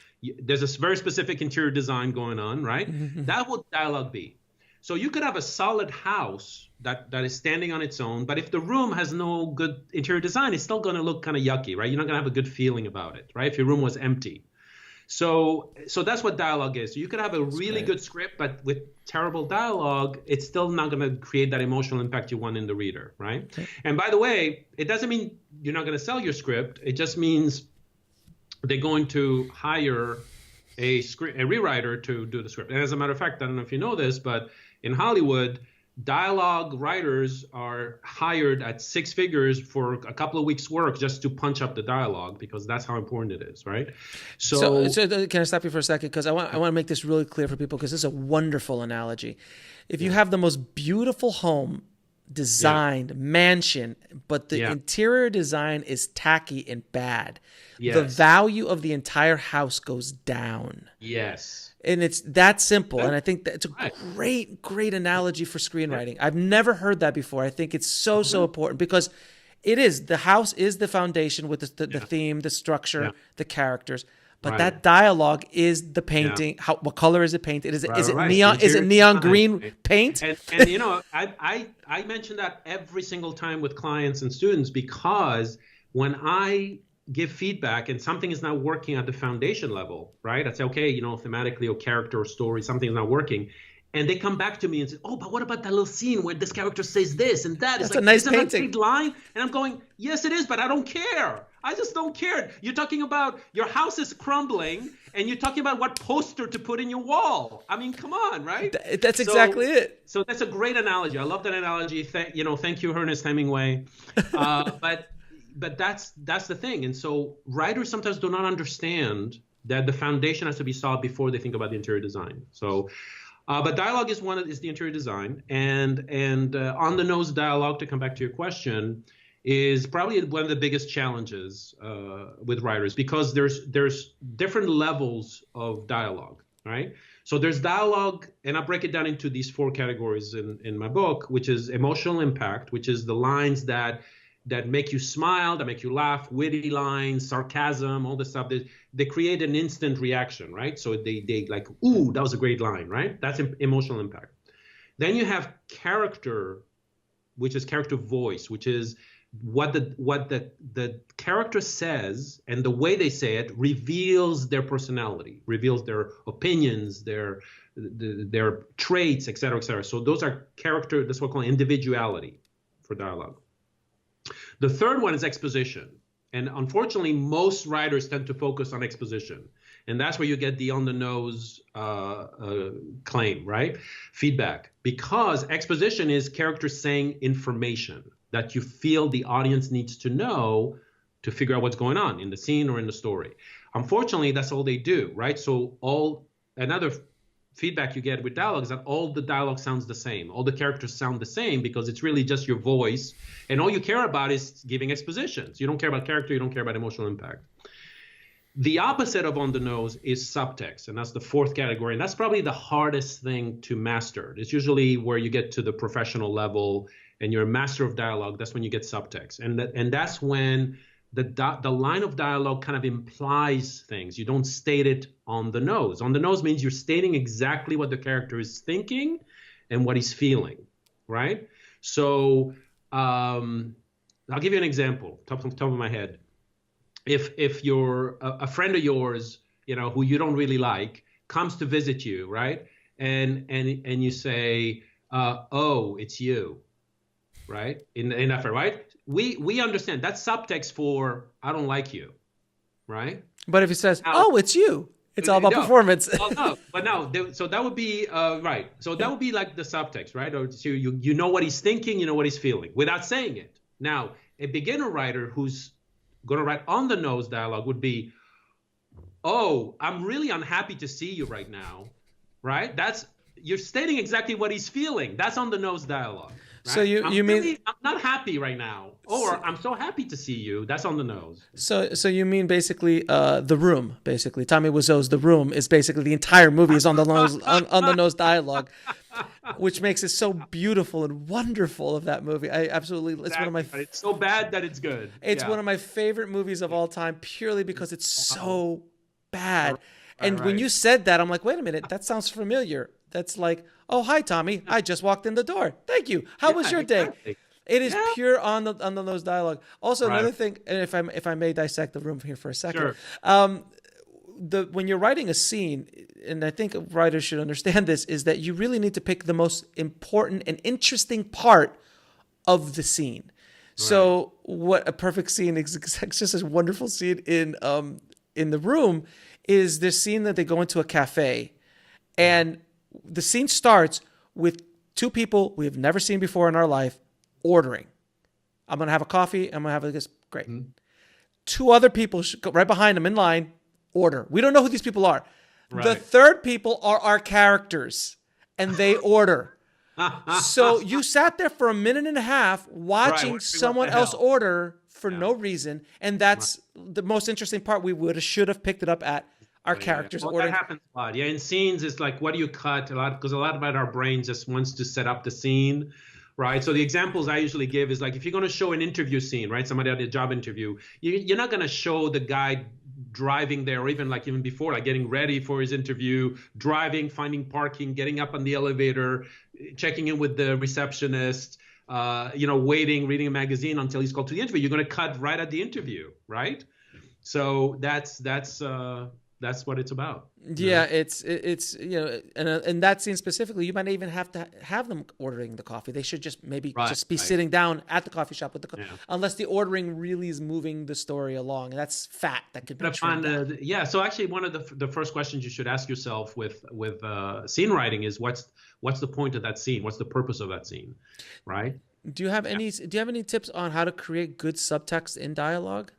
There's a very specific interior design going on, right? That would dialogue be. So you could have a solid house that is standing on its own, but if the room has no good interior design, it's still going to look kind of yucky, right? You're not going to have a good feeling about it, right? If your room was empty. So that's what dialogue is. So you could have a really good script, but with terrible dialogue, it's still not going to create that emotional impact you want in the reader, right? Okay. And by the way, it doesn't mean you're not going to sell your script. It just means they're going to hire a rewriter to do the script. And as a matter of fact, I don't know if you know this, but in Hollywood, dialogue writers are hired at six figures for a couple of weeks' work just to punch up the dialogue, because that's how important it is, right? So can I stop you for a second? Because I want to make this really clear for people, because this is a wonderful analogy. If you have the most beautiful home designed mansion, but the interior design is tacky and bad, the value of the entire house goes down. Yes. And it's that simple. And I think that's a great analogy for screenwriting. I've never heard that before. I think it's so important, because the house is the foundation with the theme, the structure, the characters. But that dialogue is the painting. What color is it painted? Is it neon? Is it neon green paint? And I mention that every single time with clients and students, because when I give feedback and something is not working at the foundation level, right? I say, okay, thematically or character or story, something is not working. And they come back to me and say, oh, but what about that little scene where this character says this and that? That's a nice painting. Isn't that a big line? And I'm going, yes, it is, but I don't care. I just don't care. You're talking about your house is crumbling, and you're talking about what poster to put in your wall. I mean, come on, right? That's exactly it. So that's a great analogy. I love that analogy. Thank you, Ernest Hemingway. But that's the thing. And so writers sometimes do not understand that the foundation has to be solved before they think about the interior design. So, but dialogue is the interior design, and on the nose dialogue, to come back to your question, is probably one of the biggest challenges with writers, because there's different levels of dialogue, right? So there's dialogue, and I break it down into these four categories in my book, which is emotional impact, which is the lines that make you smile, that make you laugh, witty lines, sarcasm, all this stuff. They create an instant reaction, right? So they like, ooh, that was a great line, right? That's emotional impact. Then you have character, which is character voice, which is what the character says, and the way they say it reveals their personality, reveals their opinions, their traits, et cetera, et cetera. So those are character. That's what we call individuality for dialogue. The third one is exposition. And unfortunately, most writers tend to focus on exposition. And that's where you get the on-the-nose claim, right? Feedback. Because exposition is characters saying information that you feel the audience needs to know to figure out what's going on in the scene or in the story. Unfortunately, that's all they do, right? So another feedback you get with dialogue is that all the dialogue sounds the same. All the characters sound the same because it's really just your voice. And all you care about is giving expositions. You don't care about character. You don't care about emotional impact. The opposite of on the nose is subtext. And that's the fourth category. And that's probably the hardest thing to master. It's usually where you get to the professional level and you're a master of dialogue. That's when you get subtext. And that's when the line of dialogue kind of implies things. You don't state it on the nose. On the nose means you're stating exactly what the character is thinking and what he's feeling, right? So I'll give you an example, top of my head. If you're a friend of yours, who you don't really like, comes to visit you, right? And you say, oh, it's you, right? In effort, right? We understand that's subtext for I don't like you, right? But if he says, "Oh, it's you," it's all about performance. So that would be right. So that would be like the subtext, right? Or so you know what he's thinking, you know what he's feeling, without saying it. Now, a beginner writer who's going to write on the nose dialogue would be, "Oh, I'm really unhappy to see you right now," right? You're stating exactly what he's feeling. That's on the nose dialogue. Right? So you mean I'm not happy right now, or I'm so happy to see you. That's on the nose. So you mean basically The Room? Basically, Tommy Wiseau's The Room is basically the entire movie is on the nose on the nose dialogue, which makes it so beautiful and wonderful of that movie. I absolutely it's one of my. It's so bad that it's good. It's one of my favorite movies of all time, purely because it's so bad. And when you said that, I'm like, wait a minute, that sounds familiar. That's like, oh, hi, Tommy. I just walked in the door. Thank you. How was your day? It is pure on the nose dialogue. Also, another thing, and if I may dissect The Room here for a second, when you're writing a scene, and I think writers should understand this, is that you really need to pick the most important and interesting part of the scene. Right. So, what a perfect scene is just a wonderful scene in The Room is this scene that they go into a cafe, and the scene starts with two people we have never seen before in our life ordering. I'm going to have a coffee. I'm going to have this. Great. Mm-hmm. Two other people go right behind them in line, order. We don't know who these people are. Right. The third people are our characters, and they order. So you sat there for a minute and a half watching someone else order for no reason, and that's the most interesting part. We should have picked it up at our characters ordering. That happens a lot. Yeah, in scenes, it's like, what do you cut? Because a lot about our brain just wants to set up the scene, right? So the examples I usually give is like, if you're going to show an interview scene, right? Somebody at a job interview, you're not going to show the guy driving there, or even before, like getting ready for his interview, driving, finding parking, getting up on the elevator, checking in with the receptionist, waiting, reading a magazine until he's called to the interview. You're going to cut right at the interview, right? So that's what it's about. Yeah, it's in that scene specifically, you might even have to have them ordering the coffee. They should just be sitting down at the coffee shop with the coffee, unless the ordering really is moving the story along. And that's fat that could be trimmed out. So actually, one of the first questions you should ask yourself with scene writing is what's the point of that scene? What's the purpose of that scene, right? Do you have any tips on how to create good subtext in dialogue?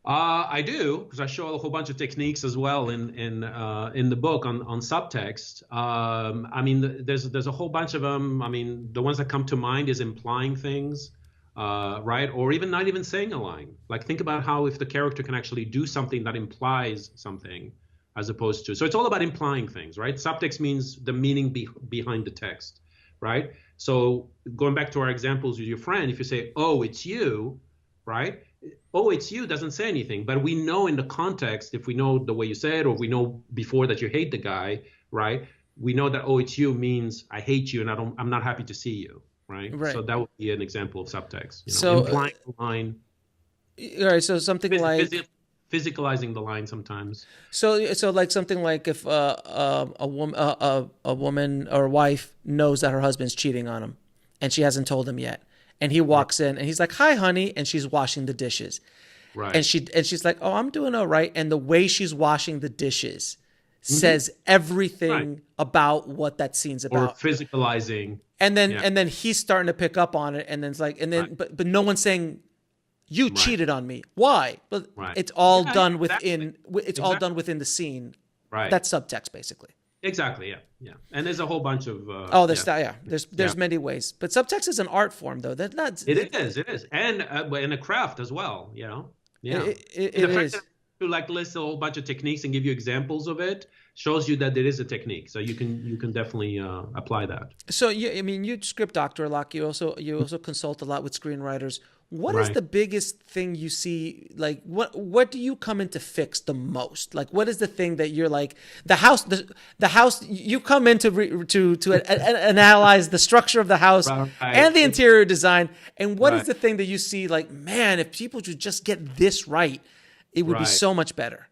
I do, because I show a whole bunch of techniques as well in the book on subtext. There's a whole bunch of them. I mean, the ones that come to mind is implying things, right? Or even not even saying a line. Like, think about how if the character can actually do something that implies something, as opposed to. So it's all about implying things, right? Subtext means the meaning behind the text, right? So going back to our examples with your friend, if you say, "Oh, it's you," right? "Oh, it's you" doesn't say anything, but we know in the context, if we know the way you say it, or we know before that you hate the guy, right? We know that "oh, it's you" means I hate you and I'm not happy to see you, right? So that would be an example of subtext. So implying the line. All right. So something like physicalizing the line sometimes. So like something like if a woman or a wife knows that her husband's cheating on him, and she hasn't told him yet. And he walks in and he's like, "Hi, honey," and she's washing the dishes. Right. And she's like, "Oh, I'm doing all right." And the way she's washing the dishes says everything about what that scene's about. Or physicalizing. And then he's starting to pick up on it, and then it's like, but no one's saying, "You cheated on me." Why? But it's all done within all done within the scene. Right. That's subtext basically. Exactly. Yeah. Yeah. And there's a whole bunch of. There's many ways, but subtext is an art form, though. It is, and a craft as well. Yeah. It and the fact is. that you like list a whole bunch of techniques and give you examples of it shows you that it is a technique. So you can definitely apply that. So you script doctor a lot. You also consult a lot with screenwriters. What is the biggest thing you see? Like, what do you come in to fix the most? Like, what is the thing that you're like, the house you come in to analyze the structure of the house and the interior design, and what is the thing that you see like, man, if people should just get this right, it would be so much better.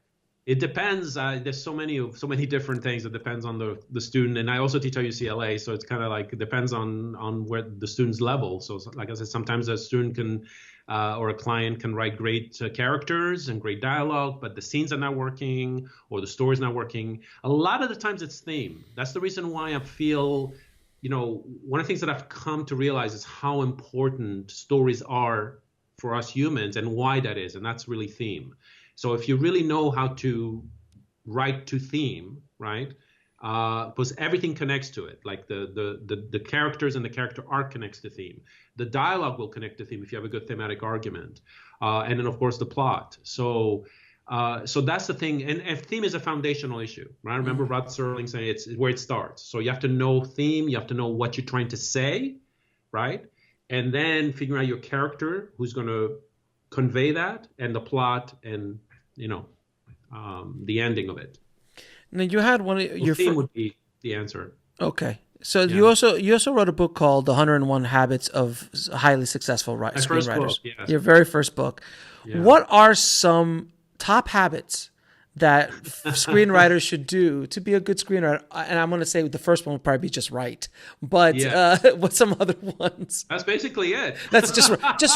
It depends. There's so many different things. It depends on the student, and I also teach at UCLA, so it's kind of like it depends on where the student's level. So, like I said, sometimes a student can or a client can write great characters and great dialogue, but the scenes are not working or the story's not working. A lot of the times it's theme. That's the reason why I feel, one of the things that I've come to realize is how important stories are for us humans and why that is, and that's really theme. So if you really know how to write to theme, right? Because everything connects to it. Like the characters and the character arc connects to theme. The dialogue will connect to theme if you have a good thematic argument, and then of course the plot. So that's the thing. And theme is a foundational issue, right? I remember Roth Serling saying it's where it starts. So you have to know theme. You have to know what you're trying to say, right? And then figuring out your character who's going to convey that, and the plot, and the ending of it. Now you had one of your theme would be the answer. Okay, so you also wrote a book called The 101 Habits of Highly Successful Screenwriters. Yes. Your very first book. Yeah. What are some top habits that screenwriters should do to be a good screenwriter? And I'm going to say the first one would probably be just write, but what's some other ones? That's basically it. That's just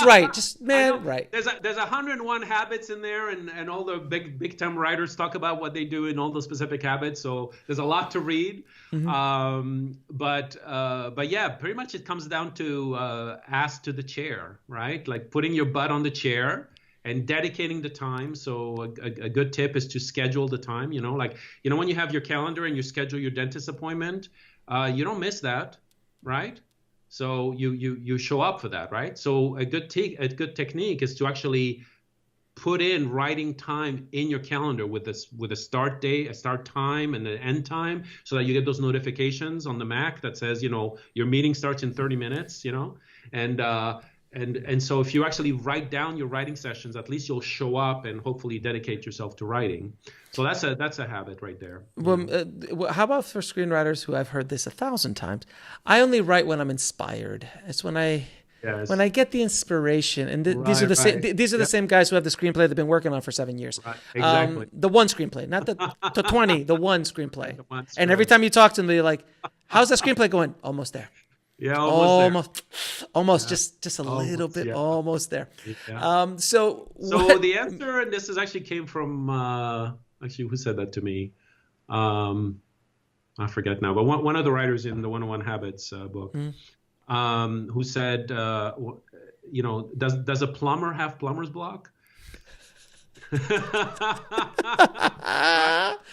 right. Right. There's 101 habits in there, and all the big time writers talk about what they do in all the specific habits. So there's a lot to read. Mm-hmm. But yeah, pretty much it comes down to ask to the chair, right? Like putting your butt on the chair and dedicating the time. So a good tip is to schedule the time, when you have your calendar and you schedule your dentist appointment, you don't miss that, right? So you show up for that, right? So a good technique is to actually put in writing time in your calendar with a start date, a start time, and an end time, so that you get those notifications on the Mac that says, your meeting starts in 30 minutes, And so if you actually write down your writing sessions, at least you'll show up and hopefully dedicate yourself to writing. So that's a habit right there. Well, how about for screenwriters who I've heard this 1,000 times? I only write when I'm inspired. It's when I get the inspiration. And these are the same guys who have the screenplay they've been working on for 7 years. Right. Exactly. The one screenplay, not the 20, the one screenplay. And every time you talk to them, they're like, "How's that screenplay going?" Almost there. Yeah, almost, just a little bit, almost there. Yeah. So the answer, and this actually came from who said that to me? I forget now, but one of the writers in the 101 Habits book, who said, does a plumber have plumber's block? I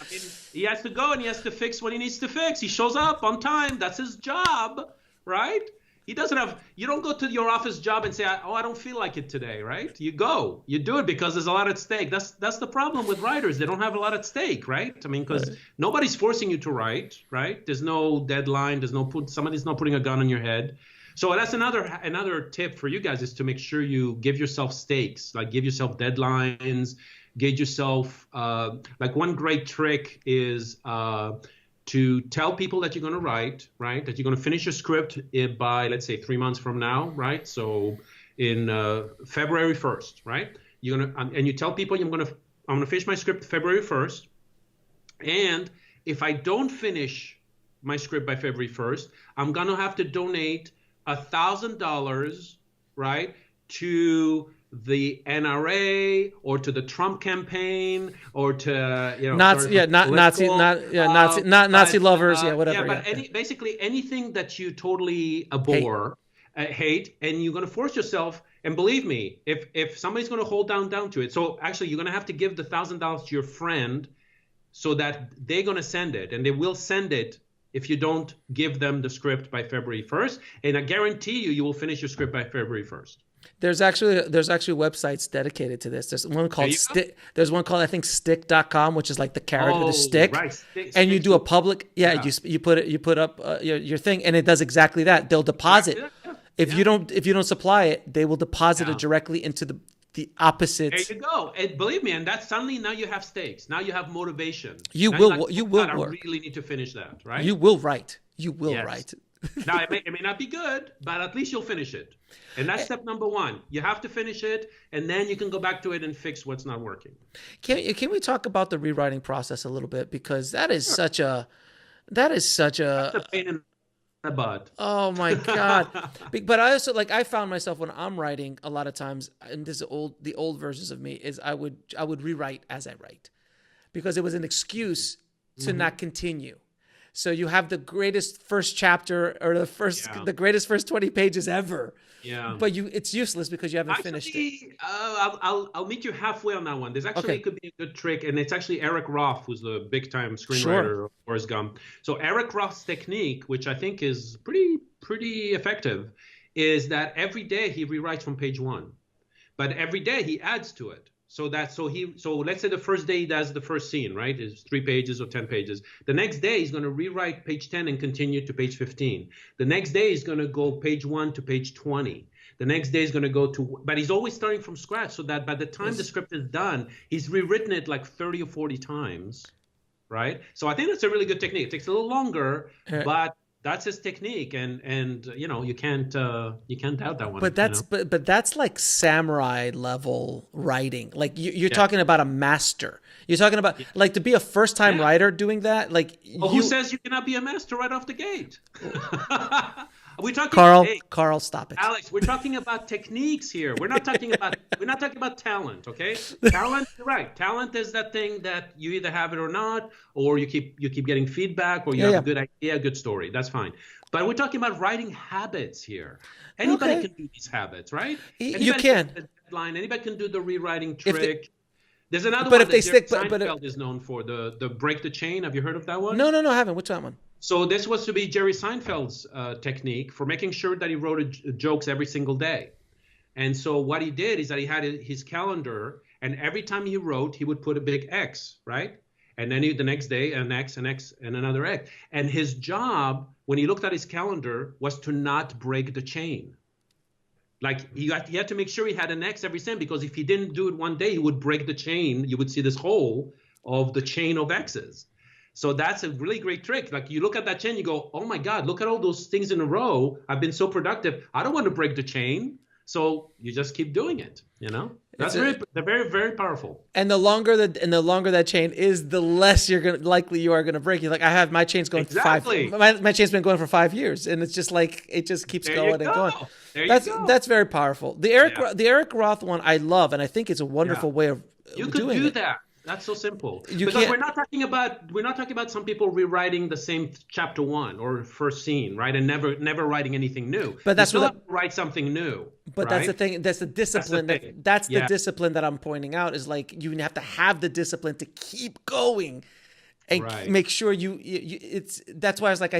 mean, he has to go and he has to fix what he needs to fix. He shows up on time. That's his job. Right? You don't go to your office job and say, I don't feel like it today, right? You go, you do it because there's a lot at stake. That's the problem with writers. They don't have a lot at stake, right? I mean, because nobody's forcing you to write, right? There's no deadline. Somebody's not putting a gun on your head. So that's another tip for you guys, is to make sure you give yourself stakes, like give yourself deadlines, gauge yourself. Like one great trick is, to tell people that you're going to write, right? That you're going to finish your script by, let's say, 3 months from now, right? So in February 1st, right? And you tell people I'm going to finish my script February 1st. And if I don't finish my script by February 1st, I'm going to have to donate $1,000, right, to the NRA or to the Trump campaign or to Nazi lovers, whatever. Yeah, but basically anything that you totally abhor, hate, and you're going to force yourself. And believe me, if somebody's going to hold down to it, so actually you're going to have to give the $1,000 to your friend so that they're going to send it, and they will send it if you don't give them the script by February 1st. And I guarantee you will finish your script by February 1st. There's actually websites dedicated to this. There's one called there's one called, I think, stick.com, which is like the carrot with a stick. Right. And you do a public, you put up your thing, and it does exactly that. They'll deposit. If you don't supply it, they will deposit it directly into the opposite. There you go. And believe me, and that's suddenly now you have stakes. Now you have motivation. You will work. I really need to finish that, right? You will write. You will write. Now, it may not be good, but at least you'll finish it. And that's step number one. You have to finish it, and then you can go back to it and fix what's not working. Can we talk about the rewriting process a little bit? Because that is such a That's a pain in the butt. Oh my God. But I also, like, I found myself when I'm writing a lot of times, and this is the old versions of me, is I would rewrite as I write, because it was an excuse to not continue. So you have the greatest first chapter, or the greatest first 20 pages ever. Yeah. But it's useless because you haven't finished it. I'll meet you halfway on that one. There's actually could be a good trick, and it's actually Eric Roth, who's the big time screenwriter of Forrest Gump. So Eric Roth's technique, which I think is pretty effective, is that every day he rewrites from page 1, but every day he adds to it. So let's say the first day he does the first scene, right? It's 3 pages or 10 pages. The next day he's going to rewrite page 10 and continue to page 15. The next day he's going to go page 1 to page 20. The next day he's going to go to, but he's always starting from scratch, so that by the time the script is done, he's rewritten it like 30 or 40 times, right? So I think that's a really good technique. It takes a little longer, but that's his technique, and you can't doubt that one. But that's like samurai level writing. Like you're talking about a master. You're talking about like to be a first time writer doing that. Like who says you cannot be a master right off the gate? We're talking Carl, stop it. Alex, we're talking about techniques here. We're not talking about talent, okay? Talent, you're right. Talent is that thing that you either have it or not, or you keep getting feedback, or you have a good idea, a good story. That's fine. But we're talking about writing habits here. Anybody can do these habits, right? You can. The deadline. Anybody can do the rewriting trick. There's another one that Seinfeld is known for, the break the chain. Have you heard of that one? No, I haven't. What's that one? So this was to be Jerry Seinfeld's technique for making sure that he wrote jokes every single day. And so what he did is that he had his calendar, and every time he wrote, he would put a big X, right? And then the next day, an X, an X, and another X. And his job, when he looked at his calendar, was to not break the chain. Like he had to make sure he had an X every time, because if he didn't do it one day, he would break the chain. You would see this hole of the chain of X's. So that's a really great trick. Like you look at that chain, you go, oh my God, look at all those things in a row. I've been so productive. I don't want to break the chain. So you just keep doing it, They're very, very powerful. And the longer that chain is, the less you are gonna break. You're like, I have my chain's going my chain's been going for 5 years, and it's just like it just keeps going and going. That's very powerful. The Eric Roth one I love, and I think it's a wonderful way of doing it. You could do that. That's so simple. Because we're not talking about some people rewriting the same chapter 1 or first scene, right? And never writing anything new. But that's what write something new. But that's the thing. That's the discipline. That's the discipline that I'm pointing out, is like you have to have the discipline to keep going and make sure that's why I was like,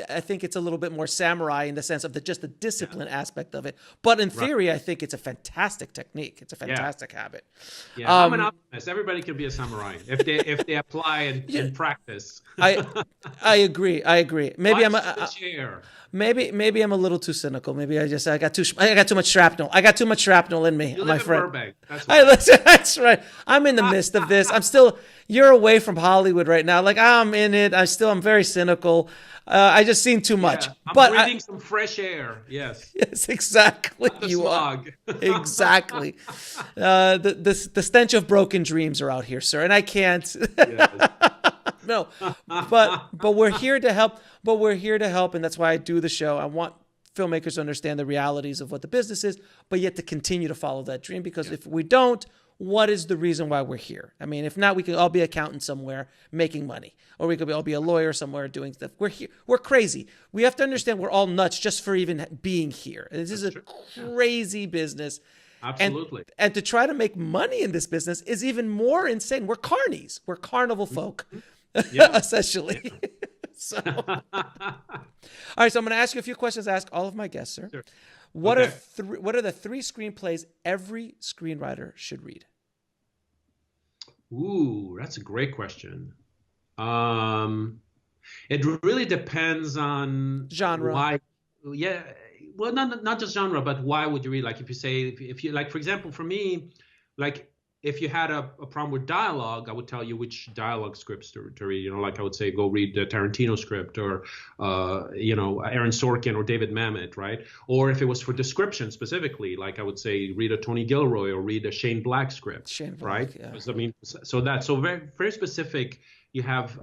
I think it's a little bit more samurai in the sense of just the discipline aspect of it. But in theory, I think it's a fantastic technique. It's a fantastic habit. Yeah, I'm an optimist. Everybody can be a samurai if they apply and practice. I agree. Maybe Maybe I'm a little too cynical. Maybe I got too much shrapnel. I got too much shrapnel in me, my friend. Burbank. That's right. I'm in the midst of this. You're away from Hollywood right now. Like I'm in it. I'm very cynical. I just seen too much. I'm breathing some fresh air. Yes. Yes, exactly. You are. Exactly. The stench of broken dreams are out here, sir, and I can't. Yes. No, but we're here to help. But we're here to help, and that's why I do the show. I want filmmakers to understand the realities of what the business is, but yet to continue to follow that dream. Because if we don't, what is the reason why we're here? I mean, if not, we could all be accountants somewhere making money, or we could all be a lawyer somewhere doing stuff. We're here. We're crazy. We have to understand we're all nuts just for even being here. This is a crazy business. Absolutely. And to try to make money in this business is even more insane. We're carnies. We're carnival folk, essentially. Yeah. So, all right. So I'm going to ask you a few questions. I ask all of my guests, sir. Sure. What are the 3 screenplays every screenwriter should read? Ooh, that's a great question. It really depends on genre. Why? Yeah. Well, not just genre, but why would you read? Like, if you like, for example, for me, like, if you had a problem with dialogue, I would tell you which dialogue scripts to read. Like I would say, go read the Tarantino script, or Aaron Sorkin or David Mamet, right? Or if it was for description specifically, like I would say, read a Tony Gilroy or read a Shane Black script, Shane Black, right? Yeah. I mean, so very, very specific. You have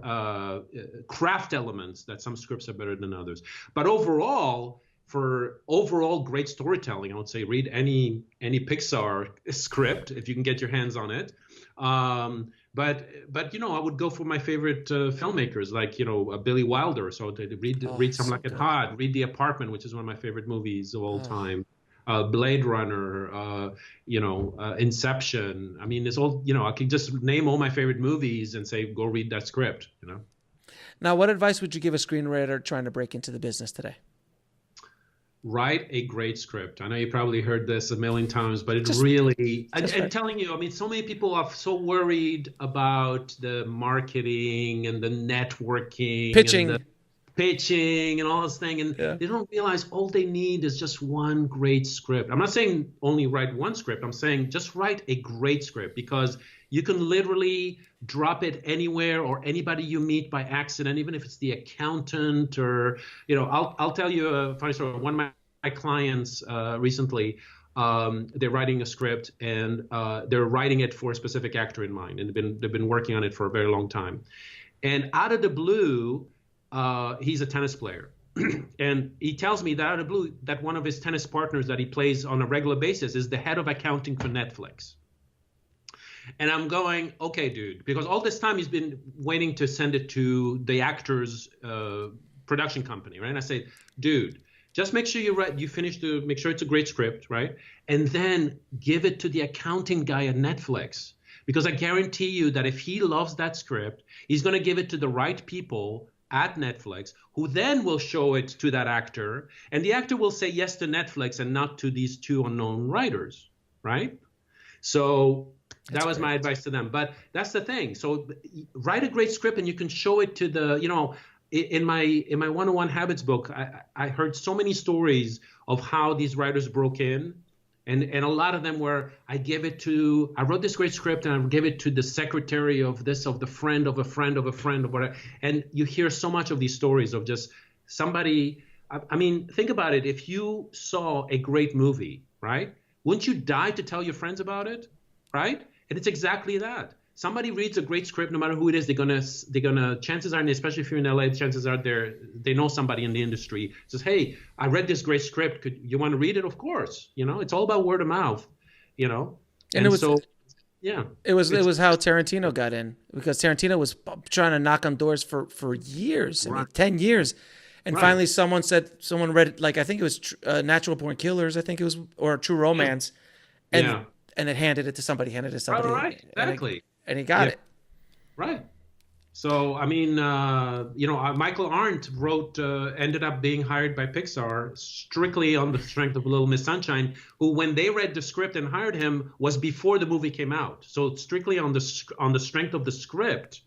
craft elements that some scripts are better than others, but overall. For overall great storytelling, I would say read any Pixar script if you can get your hands on it. But I would go for my favorite filmmakers, like Billy Wilder. So to read Something Like It Hot, read The Apartment, which is one of my favorite movies of all time. Blade Runner, Inception. I mean, it's all I can just name all my favorite movies and say go read that script. Now, what advice would you give a screenwriter trying to break into the business today? Write a great script. I know you probably heard this a million times, but I'm telling you, I mean, so many people are so worried about the marketing and the networking, pitching and all this thing. And they don't realize all they need is just one great script. I'm not saying only write one script. I'm saying just write a great script, because you can literally drop it anywhere or anybody you meet by accident, even if it's the accountant or, I'll tell you a funny story. One of my clients recently, they're writing a script and they're writing it for a specific actor in mind. And they've been working on it for a very long time. And out of the blue, he's a tennis player. And he tells me that out of the blue that one of his tennis partners that he plays on a regular basis is the head of accounting for Netflix. And I'm going, okay, dude, because all this time he's been waiting to send it to the actor's production company, right? And I say, dude, just make sure make sure it's a great script, right? And then give it to the accounting guy at Netflix, because I guarantee you that if he loves that script, he's going to give it to the right people at Netflix, who then will show it to that actor, and the actor will say yes to Netflix and not to these 2 unknown writers, right? So that was my advice to them. But that's the thing. So write a great script, and you can show it to the, in my 101 Habits book, I heard so many stories of how these writers broke in. And a lot of them were, I wrote this great script and I gave it to the secretary of the friend of a friend of a friend of whatever. And you hear so much of these stories of just somebody. I mean, think about it. If you saw a great movie, right? Wouldn't you die to tell your friends about it, right? And it's exactly that. Somebody reads a great script, no matter who it is, they're gonna. Chances are, especially if you're in LA, chances are they know somebody in the industry. Says, hey, I read this great script. You want to read it? Of course. It's all about word of mouth. And it was yeah. It was how Tarantino got in, because Tarantino was trying to knock on doors for years. I mean, 10 years. And finally someone read, like, I think it was Natural Born Killers, I think it was, or True Romance. And it handed it to somebody. Right. Exactly. And he got it. Right. So, I mean, Michael Arndt ended up being hired by Pixar strictly on the strength of Little Miss Sunshine, who, when they read the script and hired him, was before the movie came out. So strictly on the strength of the script,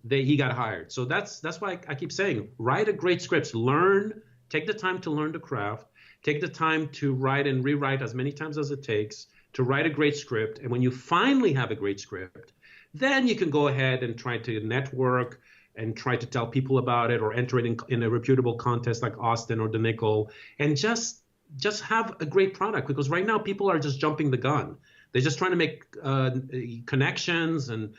he got hired. So that's why I keep saying, write a great script. Take the time to learn the craft. Take the time to write and rewrite as many times as it takes to write a great script. And when you finally have a great script, then you can go ahead and try to network and try to tell people about it, or enter it in a reputable contest like Austin or The Nickel, and just have a great product. Because right now people are just jumping the gun. They're just trying to make connections and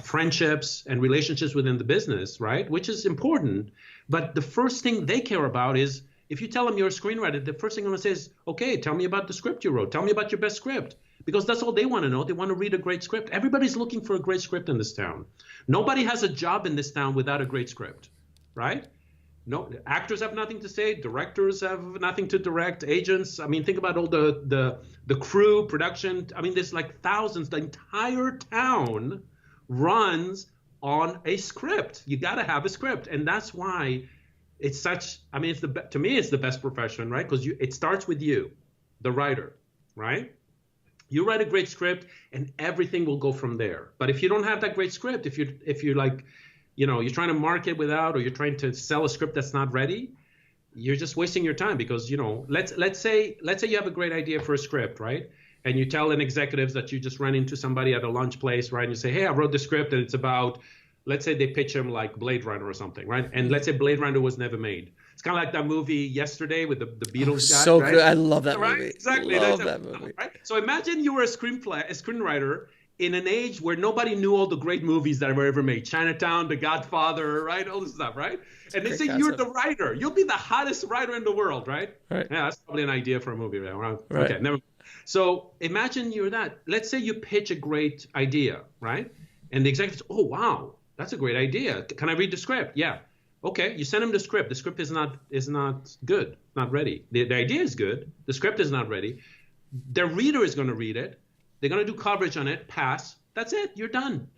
friendships and relationships within the business, right? Which is important. But the first thing they care about is, if you tell them you're a screenwriter, the first thing I'm going to say is, okay, tell me about the script you wrote. Tell me about your best script. Because that's all they want to know. They want to read a great script. Everybody's looking for a great script in this town. Nobody has a job in this town without a great script, right? No, actors have nothing to say. Directors have nothing to direct. Agents. I mean, think about all the crew, production. I mean, there's like thousands. The entire town runs on a script. You got to have a script, and that's why it's such. I mean, to me, it's the best profession, right? Because it starts with you, the writer, right? You write a great script, and everything will go from there. But if you don't have that great script, if you're like, you're trying to market without, or you're trying to sell a script that's not ready, you're just wasting your time. Because let's say you have a great idea for a script, right? And you tell an executives that you just ran into somebody at a lunch place, right? And you say, hey, I wrote the script, and it's about, let's say they pitch him like Blade Runner or something, right? And let's say Blade Runner was never made. It's kind of like that movie Yesterday with the Beatles guy. So right? good. I love that right? movie. Exactly. Love that movie. Right? So imagine you were a screenwriter in an age where nobody knew all the great movies that were ever made. Chinatown, The Godfather, right? All this stuff, right? And they say you're the writer. You'll be the hottest writer in the world, right? Right. Yeah, that's probably an idea for a movie, right? Right. Okay, never. So imagine you're that. Let's say you pitch a great idea, right? And the executives, oh, wow, that's a great idea. Can I read the script? Yeah. Okay, you send them the script. The script is not good, not ready. The idea is good. The script is not ready. The reader is going to read it. They're going to do coverage on it, pass. That's it. You're done.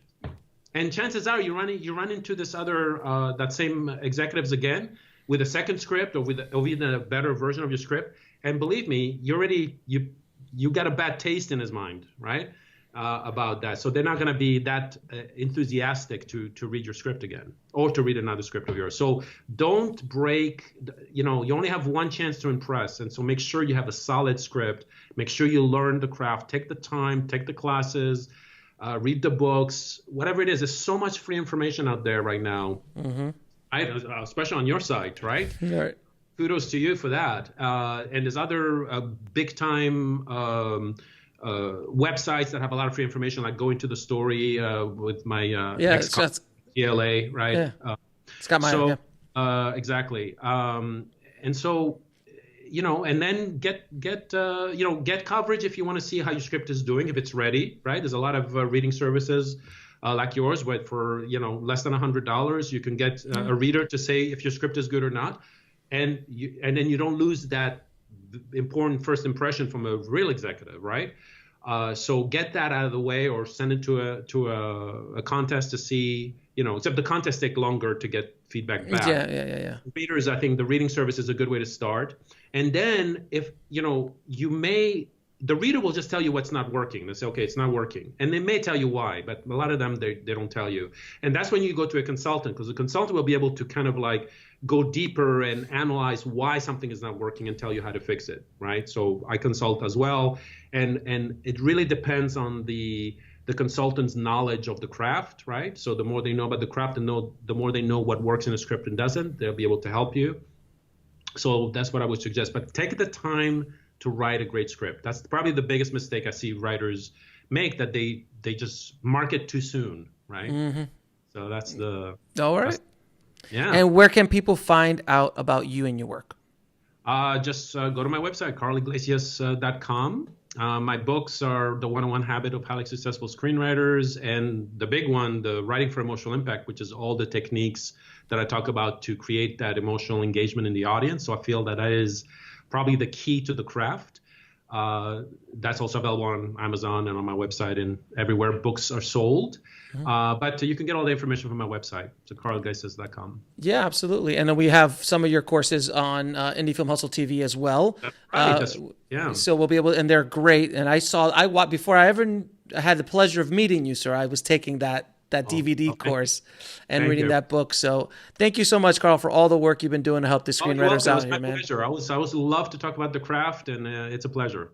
And chances are you run into this other, that same executives again with a second script or even a better version of your script. And believe me, you got a bad taste in his mind, right? About that. So they're not going to be that enthusiastic to read your script again or to read another script of yours. So don't break, you only have one chance to impress. And so make sure you have a solid script. Make sure you learn the craft. Take the time, take the classes, read the books, whatever it is. There's so much free information out there right now, especially on your site, right? Right. Kudos to you for that. And there's other big time websites that have a lot of free information, like Go Into the Story with my CLA, right? Yeah. It's got mine. Exactly. And so, and then get coverage if you want to see how your script is doing, if it's ready, right? There's a lot of reading services like yours, but for less than $100, you can get a reader to say if your script is good or not, and then you don't lose that important first impression from a real executive, right? So get that out of the way, or send it to a contest to see, except the contests take longer to get feedback back. Yeah. Readers, I think the reading service is a good way to start. And then if, the reader will just tell you what's not working. They say, okay, it's not working. And they may tell you why, but a lot of them, they don't tell you. And that's when you go to a consultant, because the consultant will be able to kind of like go deeper and analyze why something is not working and tell you how to fix it, right? So I consult as well. And it really depends on the consultant's knowledge of the craft, right? So the more they know about the craft, the more they know what works in a script and doesn't, they'll be able to help you. So that's what I would suggest. But take the time to write a great script. That's probably the biggest mistake I see writers make, that they just market too soon, right? Mm-hmm. So that's the... All right. Yeah. And where can people find out about you and your work? Just go to my website, karliglesias.com. My books are The 101 Habit of Highly Successful Screenwriters, and the big one, The Writing for Emotional Impact, which is all the techniques that I talk about to create that emotional engagement in the audience. So I feel that is probably the key to the craft. That's also available on Amazon and on my website and everywhere books are sold. Mm-hmm. But you can get all the information from my website, so karliglesias.com. Yeah, absolutely. And then we have some of your courses on Indie Film Hustle TV as well. That's right. Yeah. So we'll be able, and they're great. And before I ever had the pleasure of meeting you, sir, I was taking that DVD course and reading that book. So thank you so much, Karl, for all the work you've been doing to help the screenwriters out here, man. Pleasure. I always love to talk about the craft, and it's a pleasure.